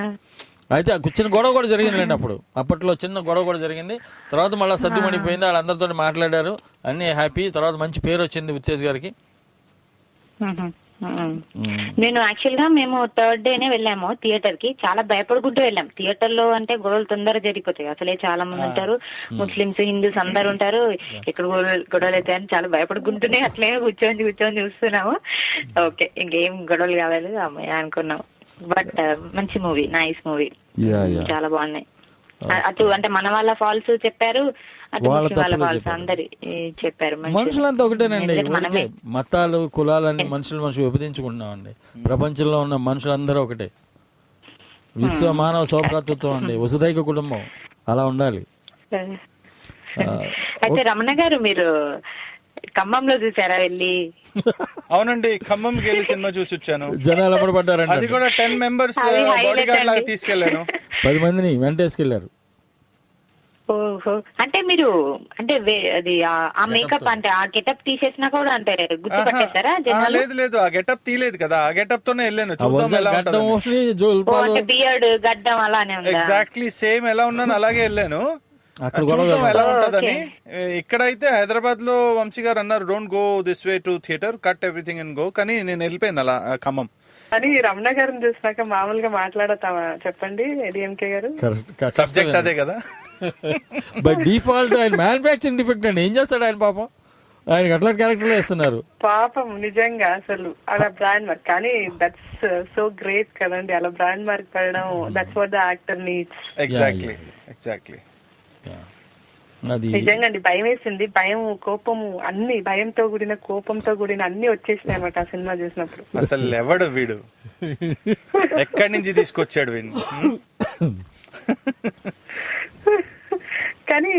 అయితే చిన్న గొడవ కూడా జరిగిందండి. అప్పట్లో చిన్న గొడవ కూడా జరిగింది. తర్వాత మళ్ళీ సర్దుమణిపోయింది. వాళ్ళందరితో మాట్లాడారు, అన్నీ హ్యాపీ. తర్వాత మంచి పేరు వచ్చింది ఉత్తేజ్ గారికి.
నేను యాక్చువల్ గా మేము థర్డ్ డేనే వెళ్ళాము థియేటర్ కి. చాలా భయపడుకుంటూ వెళ్ళాం. థియేటర్ లో అంటే గొడవలు తొందరగా జరిగిపోతాయి. అసలే చాలా మంది ఉంటారు, ముస్లిమ్స్ హిందూస్ అందరు ఉంటారు. ఇక్కడ గొడవలు అయితే అని చాలా భయపడుకుంటూనే అట్లే కూర్చొని చూస్తున్నాము. ఓకే, ఇంకేం గొడవలు కావాలి అనుకున్నాం. బట్ మంచి మూవీ, నైస్ మూవీ, చాలా బాగున్నాయి. అటు అంటే మన వాళ్ళ ఫాల్స్ చెప్పారు, అందరి చెప్పారు.
మనుషులంతా ఒకటేనండి. మతాలు కులాలని మనుషులు విభజించుకుంటున్నామండి. ప్రపంచంలో ఉన్న మనుషులందరూ ఒకటే. విశ్వ మానవ సౌభ్రాతృత్వం అండి, వసుదైక కుటుంబం, అలా ఉండాలి.
అయితే రమణ గారు మీరు ఖమ్మంలో చూసారా వెళ్ళి?
అవునండి, ఖమ్మంకి వెళ్ళి సినిమా చూసి వచ్చాను.
జనాలు అప్పుడు పడ్డారండి.
అది కూడా 10 మెంబర్స్ బాడీగార్డ్ లాగా తీసుకెళ్లాను.
10 మందిని వెంటేసుకెళ్లారు.
ఓహో, అంటే మీరు అంటే అది ఆ మేకప్ అంటే ఆ గెటప్ తీసేసినా కూడా అంటే గుర్తుపట్టేస్తారా?
లేదు, ఆ గెటప్ తీయలేదు కదా, ఆ గెటప్ తోనే వెళ్ళాను. చూద్దాం ఎలా
ఉంటుంది. బియర్డ్ గడ్డం అలానే ఉంది.
ఎగ్జాక్ట్లీ సేమ్ ఎలా ఉన్నాను అలాగే వెళ్ళాను. చూద్దాం ఎలా ఉంటదని. ఇక్కడైతే హైదరాబాద్ లో వంశీ గారు అన్నారు, don't go this way to theatre, cut everything and go. కానీ నేను వెళ్ళిపోయాను అలా ఖమ్మం.
అని రమణ గారిని చూసినాక మామూలుగా మాట్లాడతామా చెప్పండి డిఎంకే గారు?
సబ్జెక్ట్ అదే కదా.
బై డిఫాల్ట్ ఆయన మ్యానుఫ్యాక్చరింగ్ డిఫెక్ట్ అండి. ఏం చేస్తాడు ఆయన పాపం? ఆయనకి అట్లా క్యారెక్టర్ వేస్తున్నారు
పాపం. నిజంగా అసలు అలా బ్రాండ్ మార్క్, కానీ దట్స్ సో గ్రేట్ కదండి అలా బ్రాండ్ మార్క్ పడడం. That's what the actor needs.
Exactly.
నిజంగా అండి భయం వేసింది. భయం, కోపము, అన్ని భయంతో కూడిన కోపంతో కూడిన అన్ని వచ్చేసినాయి అన్నమాట ఆ సినిమా చూసినప్పుడు.
అసలు ఎవడు వీడు, ఎక్కడి నుంచి తీసుకొచ్చాడు వీడు?
కానీ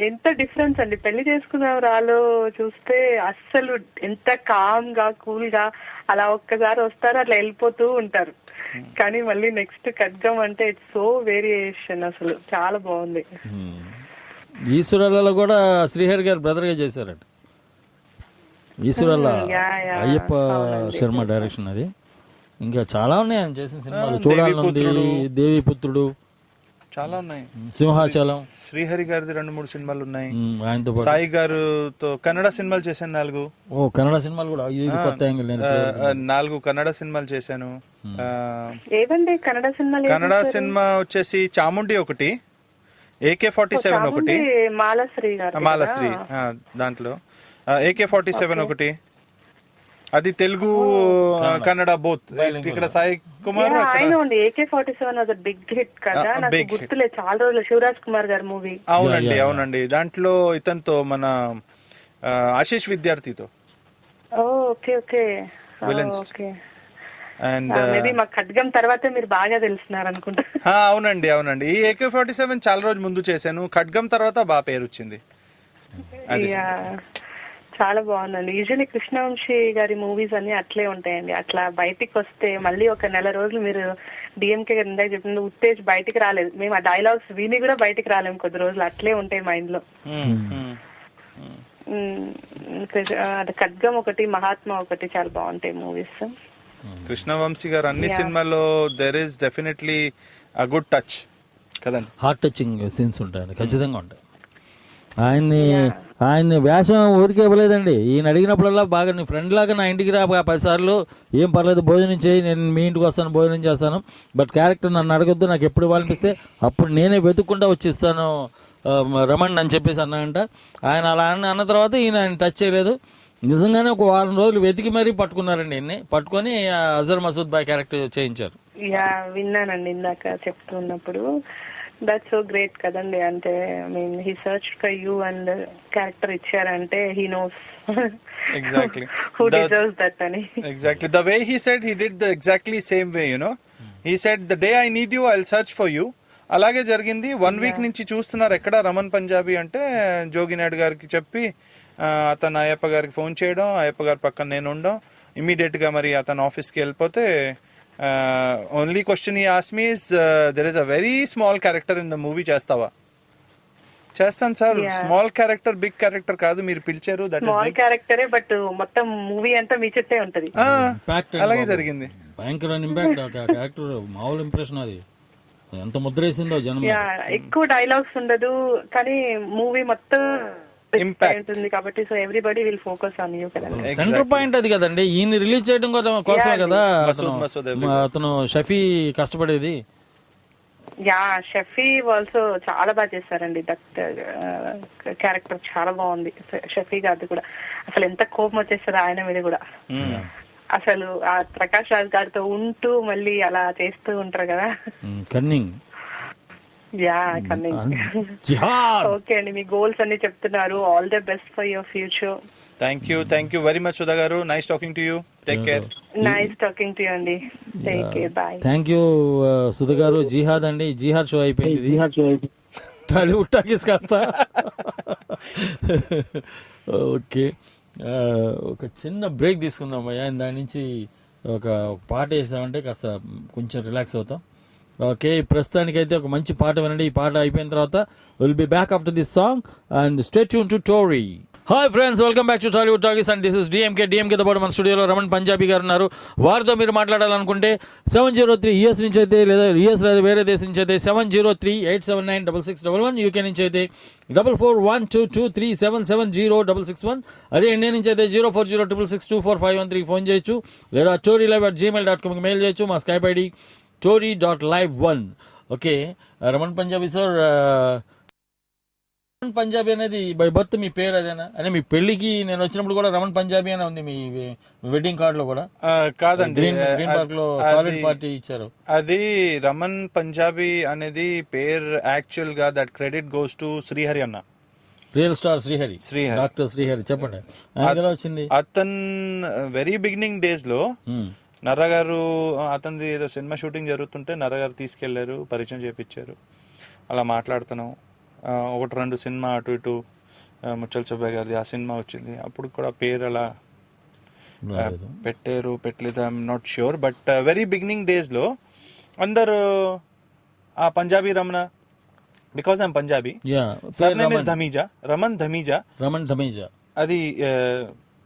ఎంత డిఫరెన్స్ అండి. పెళ్లి చేసుకున్న రాలో చూస్తే అస్సలు ఎంత కామ్ గా కూల్ గా అలా ఒక్కసారి వస్తారు, అట్లా వెళ్ళిపోతూ ఉంటారు. కానీ మళ్ళీ నెక్స్ట్ ఖడ్గం అంటే ఇట్స్ సో వేరియేషన్, అసలు చాలా బాగుంది.
ఈశ్వరాలలో కూడా శ్రీహరి గారు బ్రదర్ గా చేశారట. ఈశ్వరాల అయ్యప్ప శర్మ డైరెక్షన్ అది. ఇంకా చాలా ఉన్నాయి ఆయన చేసిన సినిమాలు. చూడాలనుంది, దేవిపుత్రుడు,
చాలా ఉన్నాయి.
సింహాచలం.
శ్రీహరి గారిది 2-3 సినిమాలు ఉన్నాయి. ఆయనతో సాయి గారుతో కన్నడ సినిమాలు చేశాను 4.
కన్నడ సినిమాలు కూడా
4 కన్నడ సినిమాలు చేశాను.
ఏవండి కన్నడ సినిమాలు?
కన్నడ సినిమా వచ్చేసి చాముండి ఒకటి, AK-47 ఒకటి, మాలశ్రీ దాంట్లో AK-47 ఒకటి. అది తెలుగు కన్నడ బోత్. ఇక్కడ Sai Kumar
AK-47 was a big hit కదా, నాకు గుర్తులేదు చాలా రోజులు. శివరాజ్ కుమార్ గారి మూవీ.
అవునండి. దాంట్లో ఇతనితో మన ఆశీష్ విద్యార్థితో.
ఓకే.
అండ్
మా ఖడ్గం తర్వాతే మీరు బాగా తెలిసినారు అనుకుంటా.
అవునండి. ఈ AK-47 చాలా రోజు ముందు చేశాను. ఖడ్గం తర్వాత బాగా పేరు వచ్చింది.
చాలా బాగుందండి. యూజువల్లీ కృష్ణవంశీ గారి మూవీస్ అన్ని అట్లే ఉంటాయండి. అట్లా బయటికి వస్తే మళ్ళీ ఒక నెల రోజులు మీరు డిఎంకే గారు ఇందాక చెప్పిన ఉత్తేజ్ బయటికి రాలేదు. మేము ఆ డైలాగ్స్ విని కూడా బయటికి రాలేము. కొద్ది రోజులు అట్లే ఉంటాయి మైండ్ లో. ఖడ్గం ఒకటి, మహాత్మా ఒకటి చాలా బాగుంటాయి మూవీస్.
కృష్ణవంశీ గారు అన్ని సినిమాల్లో there is definitely a good touch కదండి.
హార్ట్ టచింగ్ సీన్స్ ఉంటాయండి, ఖచ్చితంగా ఉంటాయి. ఆయన్ని వేషం ఊరికే ఇవ్వలేదండి. ఈయన అడిగినప్పుడల్లా బాగా నీ ఫ్రెండ్ లాగా నా ఇంటికి రా 10 సార్లు, ఏం పర్లేదు భోజనం చేయి, నేను మీ ఇంటికి వస్తాను, భోజనం చేస్తాను, బట్ క్యారెక్టర్ నన్ను అడగొద్దు, నాకు ఎప్పుడు ఇవ్వాలనిపిస్తే అప్పుడు నేనే వెతుక్కుంటా వచ్చి ఇస్తాను రమణ్ అని చెప్పేసి అన్నాడంట. ఆయన అలా అన్న తర్వాత ఆయన టచ్ చేయలేదు. నిజంగానే ఒక వారం రోజులు వెతికి మరీ పట్టుకున్నారండి. ఈయన్ని పట్టుకొని అజర్ మసూద్ బాయ్ క్యారెక్టర్ చేయించారు.
యా విన్నానండి ఇందాక చెప్తున్నప్పుడు. దట్స్ సో గ్రేట్ కదండి. అంటే I mean he search for you and character ఇచ్చారంటే he knows
Exactly.
who deserves that అని.
Exactly. The way he said, he did the exactly same way, you know. He said, the day I need you, I'll search for you. అలాగే జరిగింది. 1 week నుంచి చూస్తున్నారు ఎక్కడ రమన్ పంజాబీ అంటే జోగి నాయుడు గారికి చెప్పి అతను అయ్యప్ప గారికి ఫోన్ చేయడం, అయ్యప్ప గారి పక్కన నేను ఉండడం, ఇమీడియట్గా మరి అతను ఆఫీస్కి వెళ్ళిపోతే only question I ask me is there is a very small character in the movie, చేస్తావా? చేస్తాను sir. Small character big character కాదు, మీరు పిలిచారు. దట్
స్మాల్ క్యారెక్టరే బట్ మొత్తం మూవీ అంతా మీ చుట్టే ఉంటది.
అలాగే జరిగింది.
భయంకరమైన ఇంపాక్ట్ ఆ క్యారెక్టర్, మామూలు ఇంప్రెషన్. అది ఎంత ముద్ర వేసిందో జనం.
ఎక్కువ డైలాగ్స్ ఉండదు కానీ మూవీ మొత్తం ఇంపాక్ట్ ఉంది కాబట్టి so everybody will focus on you కదా.
సెంటర్ పాయింట్ అది కదండి. ఈయన రిలీజ్ చేయడం కోసమే కదా అతను షఫీ కష్టపడేది.
యా షఫీ ఆల్సో చాలా బాగా చేశారండి. దట్ క్యారెక్టర్ చాలా బాగుంది. షఫీ గారిది కూడా అసలు ఎంత కోపం వచ్చేస్తుంది ఆయన మీద కూడా. అసలు ఆ ప్రకాష్ రాజ్ గారితో ఉంటూ మళ్ళీ అలా చేస్తూ ఉంటారు కదా.
కన్నింగ్.
Yeah cunning. ఓకే అండి, మీ గోల్స్ అన్ని చెప్తున్నారు. All the best for your future.
Thank you very much Sudha గారు. Nice talking to you. Take care.
Nice talking to you అండి. Take care. Bye.
Thank you Sudha గారు. జిహాద్ అండి, జిహాద్ షో అయిపోయింది. Tollywood talkies కాస్త. ఓకే, ఒక చిన్న బ్రేక్ తీసుకుందాం అయ్యా. దాని నుంచి ఒక పాట వేసామంటే కాస్త కొంచెం రిలాక్స్ అవుతాం. ఓకే, ప్రస్తుతానికైతే ఒక మంచి పాట వినండి. ఈ పాట అయిపోయిన తర్వాత will be back after this song and stay tune to Tori. Hi friends, welcome back to Tollywood talkies and this is డిఎంకేతో పాటు మన స్టూడియోలో రమణ్ పంజాబీ గారు ఉన్నారు. వారితో మీరు మాట్లాడాలనుకుంటే 703 US నుంచి అయితే, లేదా US లేదా వేరే దేశం నుంచి అయితే 703-879-6611, UK నుంచి అయితే 441223770661, అదే ఇండియా నుంచి అయితే 0406624513 ఫోన్ చేయొచ్చు, లేదా torylive@gmail.com మెయిల్ చేయొచ్చు. మా Skype ID tory.live1. Okay, Raman Punjabi sir, Raman Punjabi అనేది బై బర్త్ మీ పేరు అదేనా? అంటే మీ పెళ్లికి నేను వచ్చినప్పుడు కూడా రమణ్ పంజాబీ అనే ఉంది మీ వెడ్డింగ్ కార్డ్ లో కూడా.
కాదండి,
గ్రీన్ పార్క్ లో సాలిడ్ పార్టీ ఇచ్చారు.
అది రమణ్ పంజాబీ అనేది పేరు యాక్చువల్ గా that credit goes to Srihari అన్న,
real star Srihari, doctor Srihari. చెప్పండి, ఎలా వచ్చింది?
అతను వెరీ బిగినింగ్ డేస్ లో నర్ర గారు, అతనిది ఏదో సినిమా షూటింగ్ జరుగుతుంటే నర్ర గారు తీసుకెళ్లారు, పరిచయం చేపించారు. అలా మాట్లాడుతున్నాం. 1-2 సినిమా అటు ఇటు, ముచ్చల్ సుబ్బయ్య గారిది ఆ సినిమా వచ్చింది. అప్పుడు కూడా పేరు అలా పెట్టారు, పెట్టలేదు, I'm not sure. But very beginning డేస్లో అందరు ఆ Punjabi Ramana, because I'm Punjabi, surname is Dhamija, Raman Dhamija అది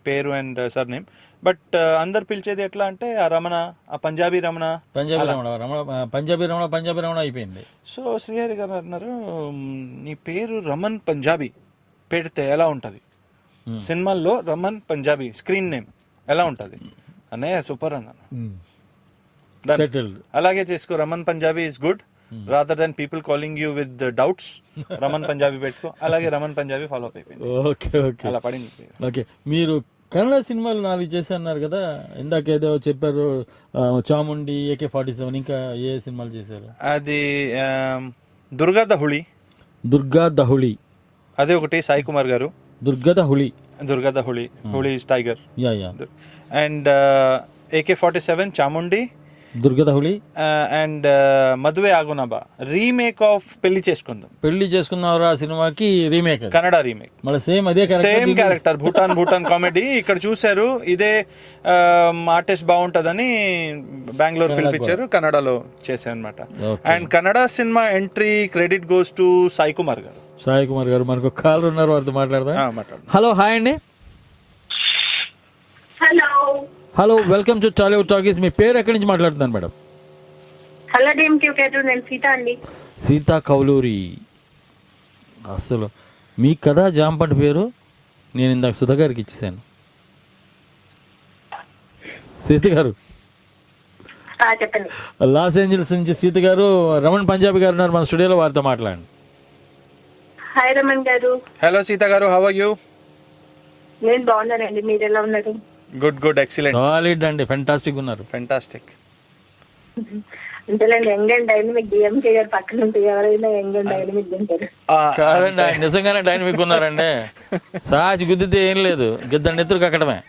పేరు అండ్ సర్ నేమ్. బట్ అందరు పిలిచేది ఎట్లా అంటే ఆ రమణ, ఆ పంజాబీ రమణ
అయిపోయింది.
సో శ్రీహరి గారు అన్నారు, నీ పేరు రమణ్ పంజాబీ పెడితే ఎలా ఉంటుంది, సినిమాల్లో రమణ్ పంజాబీ స్క్రీన్ నేమ్ ఎలా ఉంటుంది అన్నయ్య, సూపర్ అన్నాను. అలాగే చేసుకో, Raman Punjabi is good rather than people calling you with doubts. Raman Punjabi పెట్టుకో. అలాగే రమణ్ పంజాబీ ఫాలో అప్ అయిపోయింది. అలా పడింది.
ఓకే, మీరు కన్నడ సినిమాలు 4 చేసి అన్నారు కదా, ఇందాక ఏదో చెప్పారు, చాముండి, AK-47, ఇంకా ఏ సినిమాలు చేశారు?
అది దుర్గా ద హుళి అదే ఒకటి, సాయి కుమార్ గారు. Durga the Huli is tiger. And AK-47, Chamundi, Durga the Huli and Maduve Aagunaba remake of Pelli Chesukundam
ఆ సినిమాకి రీమేక్,
కన్నడ రీమేక్.
మళ్ళీ సేమ్
క్యారెక్టర్ భూటాన్ కామెడీ. ఇక్కడ చూసారు, ఇదే ఆర్టిస్ట్ బాగుంటదని బెంగళూరు పిలిపించారు, కన్నడలో చేశాను అనమాట. And Kannada cinema entry credit goes to Sai Kumar గారు.
మనకు కాల్ ఉన్నారు, వారితో మాట్లాడదాం. హలో, హాయ్ అండి. Hello, welcome to Tollywood talkies. మీ పేరు ఎక్కడి నుంచి మాట్లాడుతున్నాను మేడం?
హలో డిఎంకే, నేను సీత అండి.
సీతా కౌలూరి. అసలు మీ కదా జాంపంట పేరు నేను ఇందాక సుధా గారికి ఇచ్చేసాను. సీత గారు
చెప్పండి.
లాస్ ఏంజల్స్ నుంచి సీత గారు, రమణ్ పంజాబీ గారు ఉన్నారు మన స్టూడియోలో, వారితో మాట్లాడండి.
హాయ్ రమణ్ గారు.
హలో సీత గారు, హౌ ఆర్ యూ?
నేను బాగున్నానండి, మీరు ఎలా ఉన్నారు?
Good good, excellent.
సాలిడ్ అండి, ఫెంటాస్టిక్ ఉన్నారు.
ఫెంటాస్టిక్.
అంతేలేండి, యంగ్ అండ్ డైనమిక్ డిఎంకే గారు పక్కన ఉంటే ఎవరైనా యంగ్ అండ్ డైనమిక్ ఉంటారు.
కాదండి, ఆయన నిజంగానే డైనమిక్ ఉన్నారండి. సాచి గుద్దితే ఏం లేదు, గిద్దండి ఎత్తురు కక్కడమే.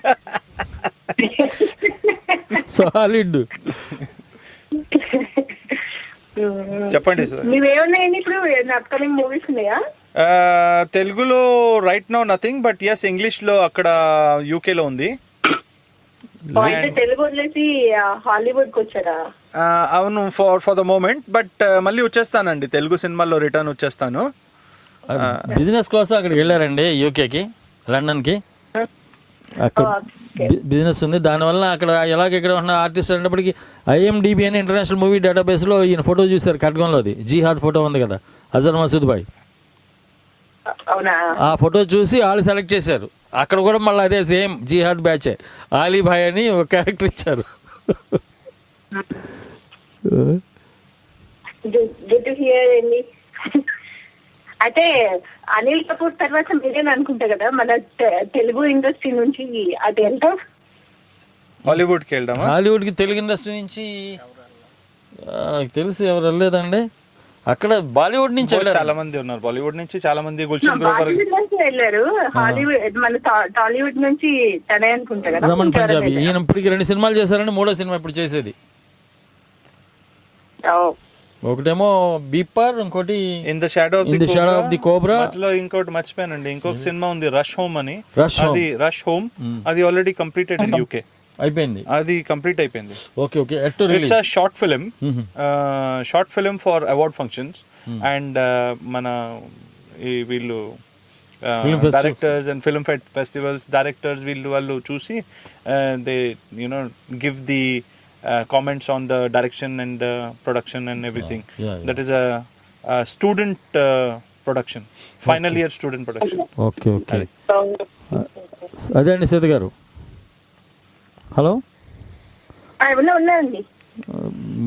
సాలిడ్.
చెప్పండి సార్.
మీవేమన్నాయండి ఇప్పుడు అప్కమింగ్ మూవీస్ ఉన్నాయా?
తెలుగులో right now nothing, but yes ఇంగ్లీష్లో అక్కడ యూకేలో ఉంది.
అంటే తెలుగు వదిలేసి హాలీవుడ్ కి వచ్చారా?
అవును, ఫర్ ద మూమెంట్, బట్ మళ్ళీ వచ్చేస్తానండి తెలుగు సినిమాల్లో, రిటర్న్ వచ్చేస్తాను.
బిజినెస్ కోసం అక్కడికి వెళ్ళారండి, యూకేకి, లండన్కి. అక్కడ బిజినెస్ ఉంది, దానివల్ల అక్కడ ఎలాగ ఇక్కడ ఉన్న ఆర్టిస్ట్ అనేటప్పటికి IMDb అని ఇంటర్నేషనల్ మూవీ డేటాబేస్లో ఈయన ఫోటో చూశారు, ఖడ్గంలోది జిహాద్ ఫోటో ఉంది కదా, అజర్ మసూద్ భాయ్. ఆ ఫోటో చూసి వాళ్ళు సెలెక్ట్ చేశారు. అక్కడ కూడా మళ్ళీ అదే సేమ్ జిహాద్ బ్యాచే, ఆలీ భాయ్ అని ఒక క్యారెక్టర్ ఇచ్చారు.
అయితే అనిల్ కపూర్ తర్వాత మీరేనా అనుకుంటా కదా మన తెలుగు ఇండస్ట్రీ నుంచి అది వెళ్తాం,
హాలీవుడ్కి వెళ్దాం.
హాలీవుడ్కి తెలుగు ఇండస్ట్రీ నుంచి తెలిసి ఎవరు వెళ్ళలేదండి. అక్కడ బాలీవుడ్ నుంచి
చాలా మంది ఉన్నారు, బాలీవుడ్ నుంచి చాలా మంది. గుల్షన్ గ్రోవర్
వెళ్ళారు. హాలీవుడ్ మన టాలీవుడ్ నుంచి తనే అనుకుంటా కదా,
రమణ్ పంజాబీ. ఈయన ఇప్పటికి 2 సినిమాలు చేశారని, 3వ సినిమా ఇప్పుడు చేసేది. ఒకటేమో బీపర్, ఇంకోటి
in the Shadow
of the cobra.
మధ్యలో ఇంకోటి మర్చిపోయానండి, ఇంకొక సినిమా ఉంది రష్ హోమ్ అని. అది రష్ హోమ్, అది ఆల్రెడీ కంప్లీటెడ్ ఇన్ యూకే.
అయిపోయింది,
అది కంప్లీట్ అయిపోయింది.
Okay okay.
It's a short film for award functions. And మన వీళ్ళు directors and film festivals directors వాళ్ళు చూసి they you know give the comments on the direction and production and everything. That is a student production, final year student production.
Okay. అదే అండి సీత గారు. Hello,
ఉన్నాయండి.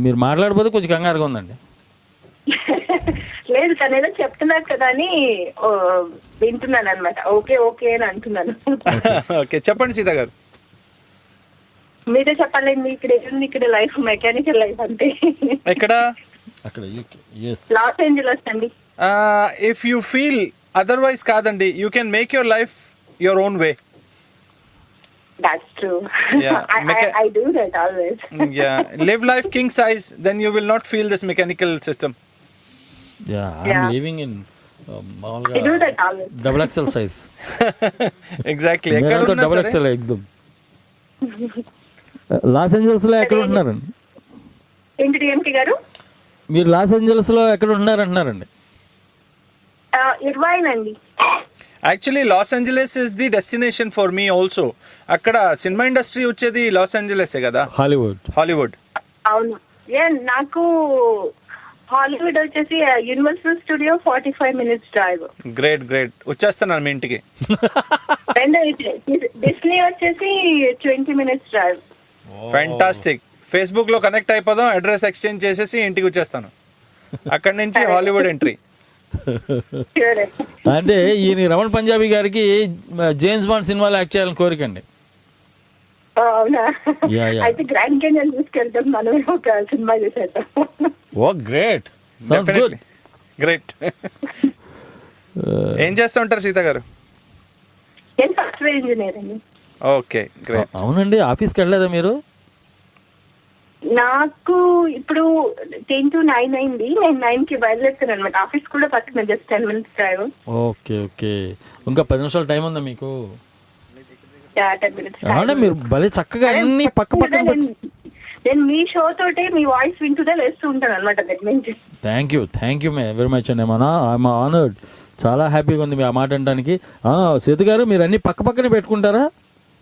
మీరు మాట్లాడబోతే కొంచెం కంగారుగా ఉందండి.
లేదు, తను ఏదో చెప్తున్నారు కదా అని వింటున్నాను అనమాట. ఓకే అని అంటున్నాను.
ఓకే, చెప్పండి సీత గారు.
మీరే చెప్పాలండి. ఇక్కడ లైఫ్ మెకానికల్ లైఫ్ అంటే
ఎక్కడ?
అక్కడ
లాస్ ఏంజలస్ అండి.
ఇఫ్ యూ ఫీల్ అదర్వైజ్ కాదండి, you can make your life your own way.
That's true. I do that always.
Live life king size, then you will not feel this mechanical system.
I'm living in
I do that always.
double XL size.
Exactly.
double XL ekdam. Los Angeles లో ఎక్కడ ఉంటున్నారండి?
ఏంటి DMK గారు?
మీరు Los Angeles లో ఎక్కడ ఉంటున్నారు అంటున్నారండి?
ఇర్వైన్ అండి.
Actually Los Angeles is the destination for me also. అక్కడ సినిమా ఇండస్ట్రీ వచ్చేది లాస్ ఏంజలసే కదా, హాలీవుడ్.
అవును, నాకు హాలీవుడ్ వచ్చేసి universal studio 45 minutes drive.
Great వచ్చేస్తున్నాను మీ ఇంటికి.
డిస్నీ వచ్చేసి 20 minutes డ్రైవ్.
ఫ్యాంటాస్టిక్. ఫేస్బుక్ లో కనెక్ట్ అయిపోదాం, అడ్రస్ ఎక్స్చేంజ్ చేసేసి ఇంటికి వచ్చేస్తాను. అక్కడి నుంచి హాలీవుడ్ ఎంట్రీ.
అంటే ఈయన రమణ్ పంజాబీ గారికి జేమ్స్ బాండ్ సినిమాలో యాక్ట్ చేయాలని కోరికండి.
అవునా? అయితే గ్రాండ్ కెన్యన్ తీసుకెళ్తాం, మనం ఒక సినిమా చేసేద్దాం.
ఓ గ్రేట్, సౌండ్స్ గుడ్.
గ్రేట్. ఏం చేస్తూ ఉంటారు సీత గారు?
నేను సాఫ్ట్వేర్ ఇంజనీర్ అండి.
Okay, great.
అవునండి, ఆఫీస్కి వెళ్ళలేదా మీరు?
నాకు ఇప్పుడు 10 to 9 అయింది. నేను 9కి బయలుదేరుతాను అనమాట. ఆఫీస్ కూడా పక్కన, జస్ట్ 10 minutes డ్రైవ్.
ఓకే. ఇంకా 10 నిమిషాలు టైం ఉందా మీకు?
10 minutes.
మీరు భలే చక్కగా అన్ని పక్కన.
నేను మీ షో తోటే మీ వాయిస్ వింటూనే లేస్తూ ఉంటాను అనమాట.
థ్యాంక్ యూ వెరీ మచ్ అండి. I'm honoured. చాలా హ్యాపీగా ఉంది మీ ఆ మాట అనడానికి. సీత గారు, మీరు అన్ని పక్కనే పెట్టుకుంటారా?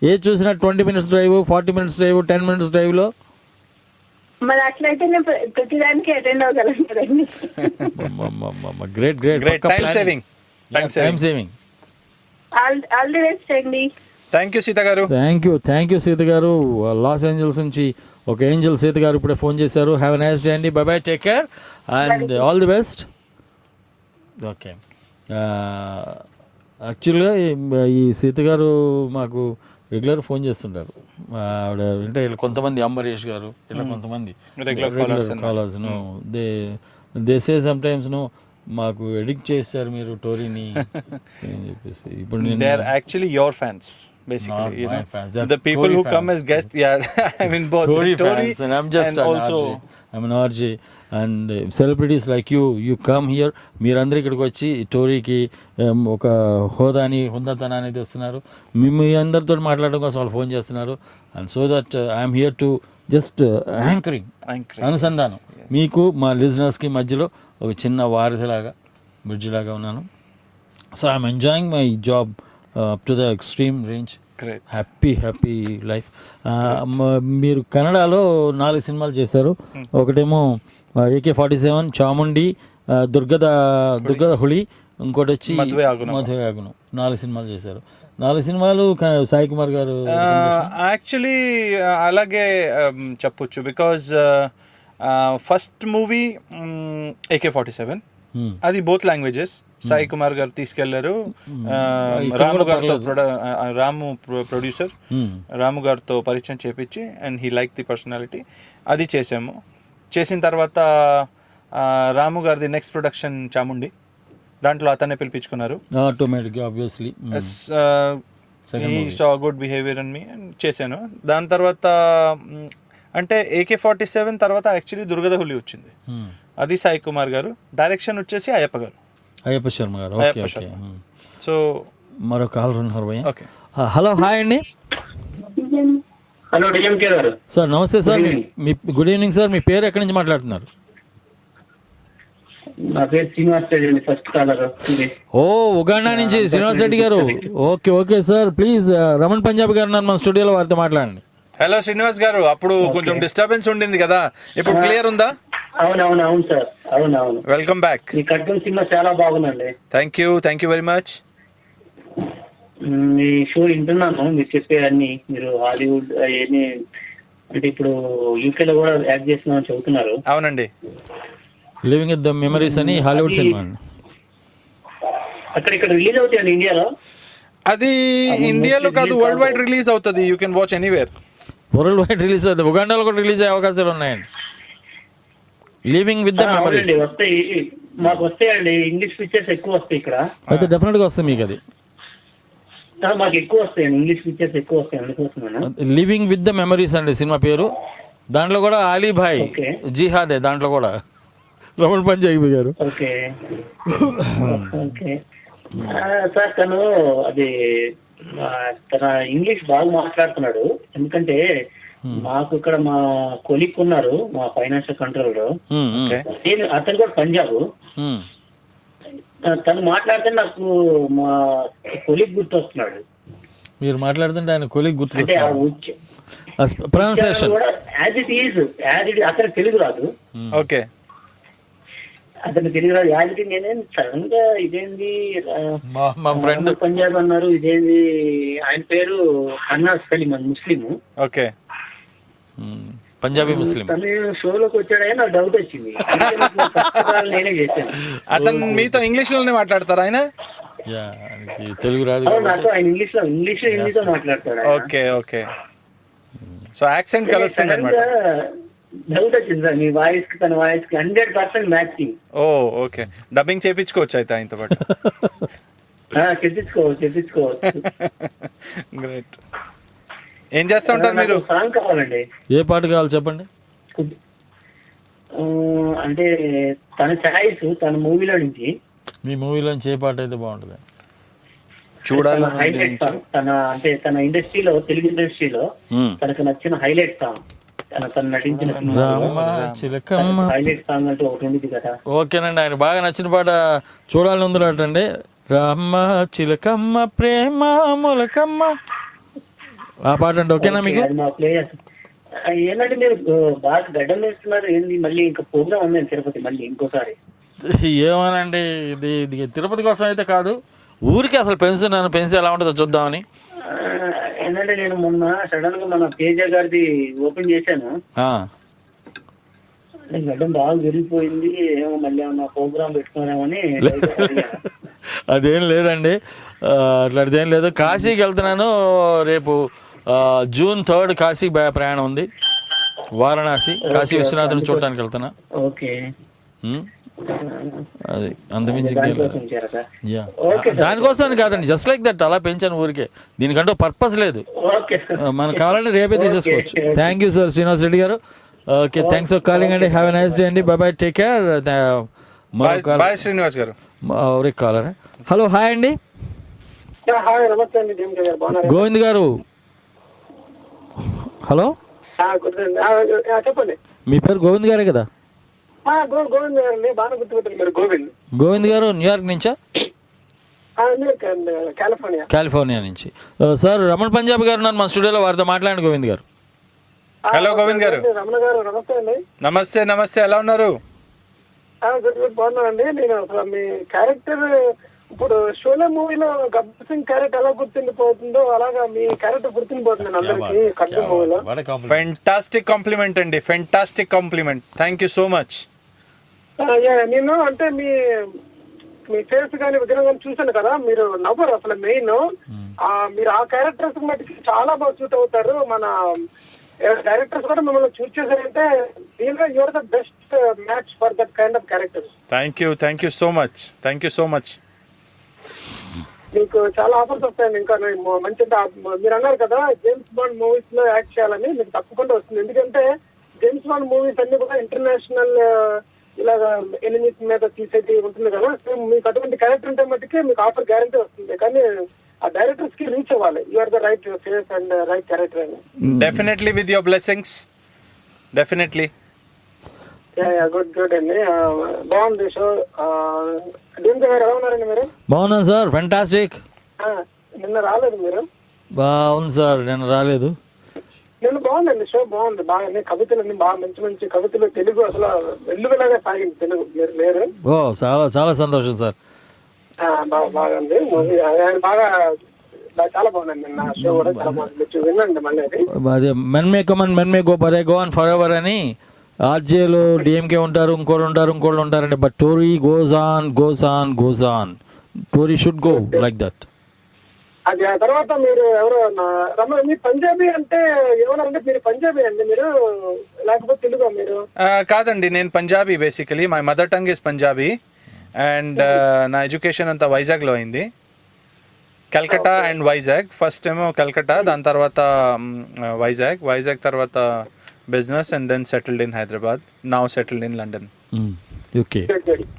ఏది చూసినా 20 minutes drive, 40 minutes drive, 10 minutes డ్రైవ్లో.
మరి అట్లయితే నేను ప్రతిదానికి అటెండ్ అవ్వగలను కదండి.
Great. Time saving.
All the best అండి.
థ్యాంక్ యూ సీత గారు.
థ్యాంక్ యూ సీత గారు. లాస్ ఏంజల్స్ నుంచి ఒక ఏంజల్ సీత గారు ఇప్పుడే ఫోన్ చేశారు. హ్యావ్ ఎ నైస్ డే అండి. By take care and all the best. Okay, యాక్చువల్గా ఈ సీత గారు మాకు రెగ్యులర్ ఫోన్ చేస్తుంటారు. ఆవిడ అంటే కొంతమంది అంబరీష్ గారు ఇట్లా కొంతమంది regular callers they say sometimes మాకు ఎడిక్ట్ చేశారు మీరు టోరీని అని చెప్పేసి. ఇప్పుడు
they are actually your fans basically, you know, the people Tory who fans. Come as guests, I mean both
Tory
Tory
fans, and I'm just
and
an
also
RJ. I'm an RJ, and celebrities like you come here, మీరందరూ ఇక్కడికి వచ్చి టోరీకి ఒక హోదాతనాన్ని తెస్తున్నారు, మీ అందరితో మాట్లాడడం కోసం వాళ్ళు phone చేస్తున్నారు. And so that I'm here to just anchoring అనుసంధానం మీకు మా లిజనర్స్కి మధ్యలో ఒక చిన్న వారధిలాగా బ్రిడ్జ్ లాగా ఉన్నాను. So I'm enjoying my job up to the extreme range. Happy life. మీరు కన్నడలో 4 సినిమాలు చేశారు. ఒకటేమో AK-47, చాముండి, దుర్గద హుళి, ఇంకోటి వచ్చి మధువే ఆగును. 4 సినిమాలు చేశారు. 4 సినిమాలు సాయి కుమార్ గారు
యాక్చువల్లీ అలాగే చెప్పొచ్చు. బికాజ్ ఫస్ట్ మూవీ AK-47, అది బోత్ లాంగ్వేజెస్. సాయి కుమార్ గారు తీసుకెళ్లారు. రాము ప్రొడ్యూసర్, రాము గారితో పరిచయం చేపించి and he like the personality. అది చేసాము. చేసిన తర్వాత రాము గారిది నెక్స్ట్ ప్రొడక్షన్ చాముండి, దాంట్లో అతనే పిలిపించుకున్నారు.
Obviously
he saw good behaviour in me and చేశాను. దాని తర్వాత అంటే AK-47 తర్వాత యాక్చువల్లీ దుర్గద హులి వచ్చింది. అది సాయి కుమార్ గారు. డైరెక్షన్ వచ్చేసి అయ్యప్ప శర్మ గారు. సో
మరో కాల్ ఉన్నారు భయ్య. ఓకే, హలో, హాయ్ అండి.
హలో డిఎంకే గారు.
సార్ నమస్తే సార్. మీ గుడ్ ఈవినింగ్ సార్. మీ పేరు ఎక్కడి నుంచి మాట్లాడుతున్నారు?
నా పేరు శ్రీనివాస్ రెడ్డి అండి, ఫస్ట్ కాలర్.
ఓ, ఉగాండా నుంచి శ్రీనివాస్ రెడ్డి గారు. Okay sir, please Raman Punjabi గారు మన స్టూడియోలో వారితో మాట్లాడండి.
హలో శ్రీనివాస్ గారు, అప్పుడు కొంచెం డిస్టర్బెన్స్ ఉండింది కదా, ఇప్పుడు క్లియర్ ఉందా?
అవును సార్, అవును.
Welcome back.
మీ కట్నం సినిమా చాలా బాగుందండి.
Thank you very much.
Me show వింటున్నాను, మీరు చెప్పే అన్ని. మీరు హాలీవుడ్ అవన్నీ అంటే ఇప్పుడు యూకే లో కూడా యాక్ట్ చేస్తున్నామని చెబుతున్నారు.
అవునండి,
లివింగ్ విత్ ద మెమరీస్ అని హాలీవుడ్ సినిమా
అక్కడ రిలీజ్ అవుతాయండి ఇండియాలో.
అది ఇండియాలో కాదు, వరల్డ్ వైడ్ రిలీజ్ అవుతుంది. You can watch anywhere.
World wide release అవుతుంది. ఉగాండాలో కూడా రిలీజ్ అయ్యే అవకాశాలు ఉన్నాయండి. లివింగ్ విత్ ద మెమరీస్
వస్తాయి, మాకు వస్తాయండి. ఇంగ్లీష్ పిక్చర్స్ ఎక్కువ వస్తాయి ఇక్కడ.
అయితే డెఫినెట్ గా వస్తాయి మీకు. అది
మాకు ఎక్కువ వస్తాయండి, ఇంగ్లీష్ పిక్చర్స్ ఎక్కువ వస్తాయి. అందుకోసం
లివింగ్ విత్ ద మెమరీస్ అండి సినిమా పేరు. దాంట్లో కూడా అలీభాయ్ జిహాదే, దాంట్లో కూడా రమణ్ పంజాబీ గారు.
ఓకే సార్, తన ఇంగ్లీష్ బాగా మాట్లాడుతున్నాడు. ఎందుకంటే మాకు ఇక్కడ మా కొలీగ్ ఉన్నారు, మా ఫైనాన్షియల్ కంట్రోలర్. అతను కూడా పంజాబ్. తను మాట్లాడితే నాకు మా కొలీగ్ గుర్తొస్తున్నాడు.
మీరు మాట్లాడుతుంటే ఆయన కొలీగ్ గుర్తు.
అతను తెలుగు రాదు.
ఓకే,
అతను తెలుగు రాదు. యాజిటీ నేనేం సడన్ గా ఇదేంది
మా ఫ్రెండ్
పంజాబ్ అన్నారు, ఇదేంది ఆయన పేరు అన్నాస్ సలీం, ముస్లిం.
ఓకే,
పంజాబీ ముస్లిం.
తను షోలోకి వచ్చాడని నాకు డౌట్ వచ్చింది. నేనే చేశాను.
అతను మీతో ఇంగ్లీష్ లోనే మాట్లాడతారు ఆయన?
తెలుగు రాదు.
నాకు ఆయన ఇంగ్లీష్ హిందీతో మాట్లాడతాడు.
ఓకే. సో యాక్సెంట్ కలుస్తుంది అన్నమాట.
డౌట్ వచ్చింది సార్, మీ వాయిస్ కి తన వాయిస్ కి 100% మ్యాచింగ్.
ఓకే, డబ్బింగ్ చేయించుకోవచ్చు అయితే ఆయనతో పాటు.
చెప్పించుకోవచ్చు.
గ్రేట్. ఏం చేస్తా ఉంటారు మీరు?
సాంగ్ కావాలండి.
ఏ పాట కావాలి చెప్పండి.
అంటే తన చాయిస్, తన మూవీలో నుంచి.
మీ మూవీలో నుంచి ఏ పాట అయితే బాగుంటుంది
చూడాలి.
తన ఇండస్ట్రీలో, తెలుగు ఇండస్ట్రీలో తనకు నచ్చిన హైలైట్ సాంగ్, తను నటించిన హైలైట్ సాంగ్ అంటే ఒకటి ఉంది కదా.
ఓకేనండి, ఆయన బాగా నచ్చిన పాట చూడాలని ఉంది అండి. రామ్మ చిలకమ్మ ప్రేమ మొలకమ్మ, ఆ పాట అంటే ఓకేనా మీకు?
ఏంటంటే మీరు బాగా గడ్డం వేస్తున్నారు ఏంది? మళ్ళీ ఇంకా ప్రోగ్రామ్ ఉంది తిరుపతి, మళ్ళీ ఇంకోసారి.
ఏమోనండి, ఇది తిరుపతి కోసం అయితే కాదు, ఊరికి అసలు పెంచుతున్నాను. పెంచి ఎలా ఉంటుందో చూద్దామని.
ఏంటంటే నేను మొన్న సడన్ గా మన తేజ గారిది ఓపెన్ చేశాను. గడ్డం బాగా పెరిగిపోయింది, ఏమో మళ్ళీ ఏమన్నా ప్రోగ్రామ్ పెట్టుకున్నామని.
అదేం లేదండి, అట్లాంటిది ఏం లేదు. కాశీకి వెళ్తున్నాను రేపు, జూన్ 3 కాశీ ప్రయాణం ఉంది. వారణాసి కాశీ విశ్వనాథుని చూడటానికి వెళ్తున్నా.
ఓకే,
అది అంతమించి దానికోసం కాదండి, జస్ట్ లైక్ దట్ అలా పెంచాను ఊరికే, దీనికంటే పర్పస్ లేదు. మనకు కావాలంటే రేపే తీసేసుకోవచ్చు. Thank you sir Srinivas Reddy గారు. ఓకే, థ్యాంక్స్ ఫర్ కాలింగ్ అండి. హ్యావ్ ఎ నైస్ డే అండి. Bye bye, take care.
Bye Srinivas గారు.
కాలర్. హలో, హాయ్ అండి.
నమస్తే అండి
గోవింద్ గారు. హలో,
చెప్పండి.
మీ పేరు గోవింద్ గారే కదా?
గోవింద్ గారు అండి, బాగా గుర్తుపెట్టారు మీరు.
గోవింద్ గారు న్యూయార్క్ నుంచా? కాలిఫోర్నియా నుంచి. సార్, రమణ్ పంజాబ్ గారు ఉన్నారు మన స్టూడియోలో, వారితో మాట్లాడండి. గోవింద్ గారు.
హలో గోవింద్ గారు.
రమణ గారు నమస్తే అండి.
నమస్తే నమస్తే, ఎలా ఉన్నారు?
బాగున్నానండి. నేను మీ క్యారెక్టర్ ఇప్పుడు షోలే మూవీలో గబ్బర్ సింగ్ క్యారెక్టర్ ఎలా గుర్తుండిపోతుందో అలాగా మీ క్యారెక్టర్ గుర్తుండిపోతుంది అందరికి ఖడ్గం మూవీలో.
ఫెంటాస్టిక్ కాంప్లిమెంట్ అండి, fantastic compliment. Thank you so much.
నేను అంటే మీ ఫేస్ కానీ విగ్రహం కానీ చూసాను కదా, మీరు నవ్వరు అసలు. మెయిన్ మీరు ఆ క్యారెక్టర్స్ మటుకు చాలా బాగా సూట్ అవుతారు. మన డైరెక్టర్స్ కూడా మిమ్మల్ని చూస్ చేశారంటే you are the best match for that kind of character.
Thank you so much, thank you so much.
మీకు చాలా ఆఫర్స్ వస్తాయండి. ఇంకా మంచి మీరు అన్నారు కదా జేమ్స్ బాండ్ మూవీస్ లో యాక్ట్ చేయాలని, మీకు తప్పకుండా వస్తుంది. ఎందుకంటే జేమ్స్ బాండ్ మూవీస్ అన్ని కూడా ఇంటర్నేషనల్ ఇలాగా ఎనిమీస్ మీద తీసేది ఉంటుంది కదా. మీకు అటువంటి క్యారెక్టర్ ఉంటే మట్టుకే మీకు ఆఫర్ గ్యారంటీ వస్తుంది. కానీ ఆ డైరెక్టర్స్ కి రీచ్ అవ్వాలి. You are the right face and right character అని.
Definitely with your blessings, definitely.
Good అండి, బాగుంది షో. డీఎంకే గారు ఎలా ఉన్నారండి మీరు?
బాగున్నాను సార్, ఫెంటాస్టిక్.
నిన్న రాలేదు మీరు?
బాగుంది సార్, నిన్న రాలేదు.
నిన్న బాగుందండి షో, బాగుంది. బాగా కవితలన్నీ బాగా మంచి మంచి కవితలు, తెలుగు అసలు వెల్లువలాగా సాగింది తెలుగు. మీరు లేరు?
ఓ, చాలా చాలా సంతోషం సార్.
బాగుంది మూవీ, బాగా చాలా బాగుందండి. నిన్న షో కూడా చాలా బాగుంది. వినండి మళ్ళీ అది.
అదే men may come men may go but I go on for ever అని. ఆర్జేలో డిఎంకే ఉంటారు, ఇంకోళ్ళు ఉంటారండి. But Tori goes on. Tori should go like that.
అది ఆ తర్వాత మీరు ఎవరు రమణ, మీ పంజాబీ అంటే ఏమన్నారంటే మీరు పంజాబీ అండి మీరు, లేకపోతే తెలుగు మీరు?
కాదండి, నేను Punjabi. Basically my mother tongue is Punjabi. And నా ఎడ్యుకేషన్ అంతా వైజాగ్లో అయింది. కల్కటా అండ్ వైజాగ్. ఫస్ట్ ఏమో కల్కటా, దాని తర్వాత వైజాగ్ తర్వాత business, and then settled in Hyderabad. Now settled in London.
Okay.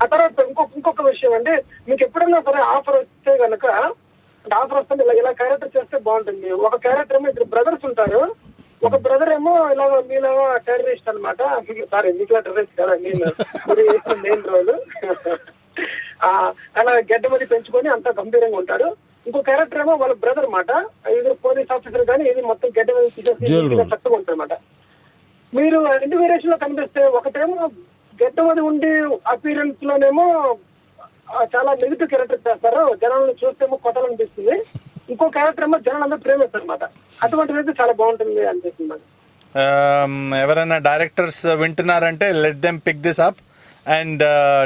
ఆ తర్వాత ఇంకొక విషయం అంటే, మీకు ఎప్పుడైనా సరే ఆఫర్ వస్తే కనుక, ఆఫర్ వస్తుంది ఇలా క్యారెక్టర్ చేస్తే బాగుంటుంది. ఒక క్యారెక్టర్ ఏమో ఇద్దరు బ్రదర్స్ ఉంటారు. ఒక బ్రదర్ ఏమో ఇలాగ మీలాగా టెర్రరిస్ట్ అనమాట. సారీ, మీకులా టెర్రరిస్ట్ కదా, నేను మెయిన్ రోల్. అలా గడ్డ మీద పెంచుకొని అంత గంభీరంగా ఉంటాడు. ఇంకో క్యారెక్టర్ ఏమో వాళ్ళ బ్రదర్ అనమాట. ఇది పోలీస్ ఆఫీసర్ కానీ ఇది మొత్తం గడ్డ మీద తీసేసి చక్కగా ఉంటుంది అనమాట. మీరు రెండు వేరియేషన్ లో కనిపిస్తే, ఒకటేమో గడ్డ మీద ఉండి అపీరెన్స్ లోనేమో చాలా నెగిటివ్ క్యారెక్టర్ చేస్తారు, జనాలను చూస్తేమో కొట్టాలనిపిస్తుంది. ఇంకో క్యారెక్టర్ ఏమో జనాలందరూ ప్రేమిస్తారు అనమాట. అటువంటిది చాలా బాగుంటుంది అనిపిస్తుంది.
ఎవరైనా డైరెక్టర్స్ వింటున్నారంటే let them pick this up. And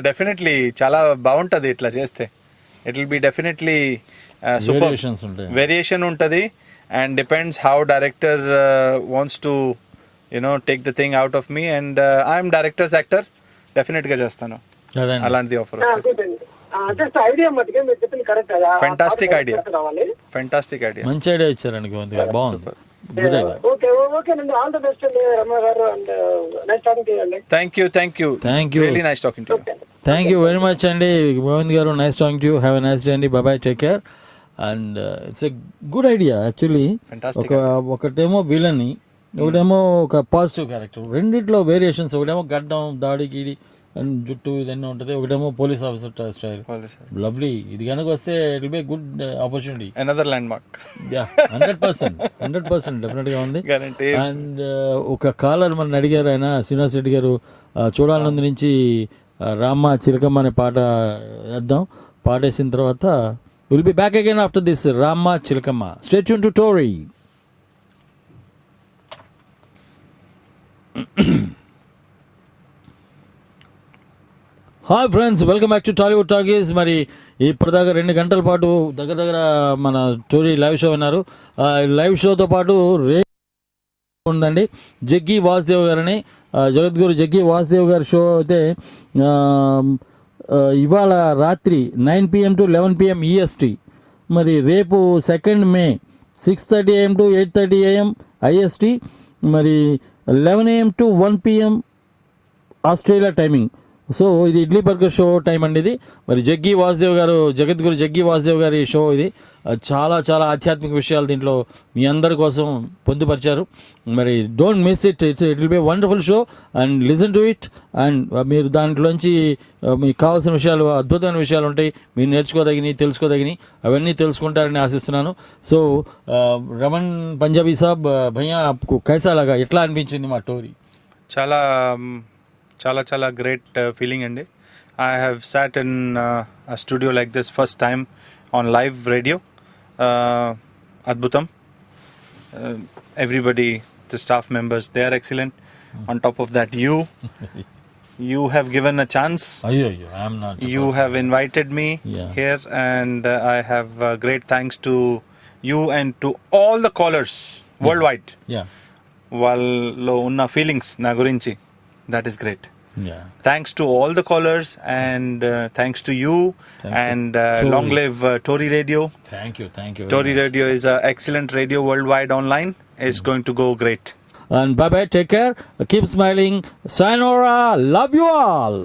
definitely చాలా బాగుంటుంది ఇట్లా చేస్తే. It will be definitely super. Variation ఉంటుంది. And depends how director wants to take the thing out of me. And I'm directors actor, డెఫినెట్గా చేస్తాను అలాంటిది ఆఫర్ వస్తుంది. ఫెంటాస్టిక్ ఐడియా,
మంచి ఐడియా ఇచ్చారండి గోవింద్ గారు, బాగుంది.
థ్యాంక్
యూ వెరీ మచ్ అండి గోవింద్ గారు. Nice talking to you. Have a nice day అండి. Bye bye, take care. And it's a good idea actually. ఒకటేమో విలన్, ఒకటేమో ఒక పాజిటివ్ క్యారెక్టర్. రెండిట్లో వేరియేషన్స్. ఒకటేమో గడ్డం, దాడి గీడి అండ్ జుట్టు ఇదన్నీ ఉంటుంది. ఒకటేమో పోలీస్ ఆఫీసర్ స్టైల్. లవ్లీ. ఇది కనుక వస్తే it will be good opportunity.
Another land mark.
100% డెఫినెట్గా ఉంది. అండ్ ఒక కాలర్ మన అడిగారు, ఆయన శ్రీనివాస్ రెడ్డి గారు, చూడాలనుంది నుంచి రామ్మ చిలకమ్మ అనే పాట వేద్దాం. పాట వేసిన తర్వాత will be back again after this Ramma Chilakamma. Stay tune to Tori. Hi friends, welcome back to Tollywood talkies. మరి ఇప్పటిదాకా 2 గంటల పాటు దగ్గర మన టోరీ లైవ్ షో విన్నారు. లైవ్ షోతో పాటు ఉందండి జగ్గి వాసుదేవ్ గారని, జగద్గురు జగ్గి వాసుదేవ్ గారి షో అయితే ఇవాళ రాత్రి 9 PM to 11 PM EST. మరి రేపు 2 May 6:30 AM to 8:30 AM IST, మరి 11 AM to 1 PM Australia timing. So ఇది ఇడ్లీ బర్గర్ షో టైం అండి ఇది. మరి జగ్గి వాసుదేవ్ గారు, జగద్గురు జగ్గి వాసుదేవ్ గారి షో ఇది. చాలా చాలా ఆధ్యాత్మిక విషయాలు దీంట్లో మీ అందరి కోసం పొందుపరిచారు. మరి don't miss it. It will be wonderful show and listen to it. And మీరు దాంట్లోంచి మీకు కావాల్సిన విషయాలు, అద్భుతమైన విషయాలు ఉంటాయి, మీరు నేర్చుకోదగినవి, తెలుసుకోదగినవి, అవన్నీ తెలుసుకుంటారని ఆశిస్తున్నాను. సో రమణ్ పంజాబీ సాబ్ భయ్యా, ఆప్కు కైసా లగా, ఎట్లా అనిపించింది మా టోరీ?
చాలా చాలా చాలా గ్రేట్ ఫీలింగ్ అండి. I have sat in a studio like this first time on live radio. Adbhutam. Everybody, the staff members, they are excellent. On top of that, you have given a chance.
I am not.
You have invited me here, and I have great thanks to you and to all the callers worldwide. వాళ్ళలో ఉన్న feelings నా గురించి, that is great. Thanks to all the callers, and thanks to you. And long live Tory Radio.
Thank you.
Tory Radio is an excellent radio worldwide online. It's going to go great.
And bye bye, take care, keep smiling, sayonara, love you all.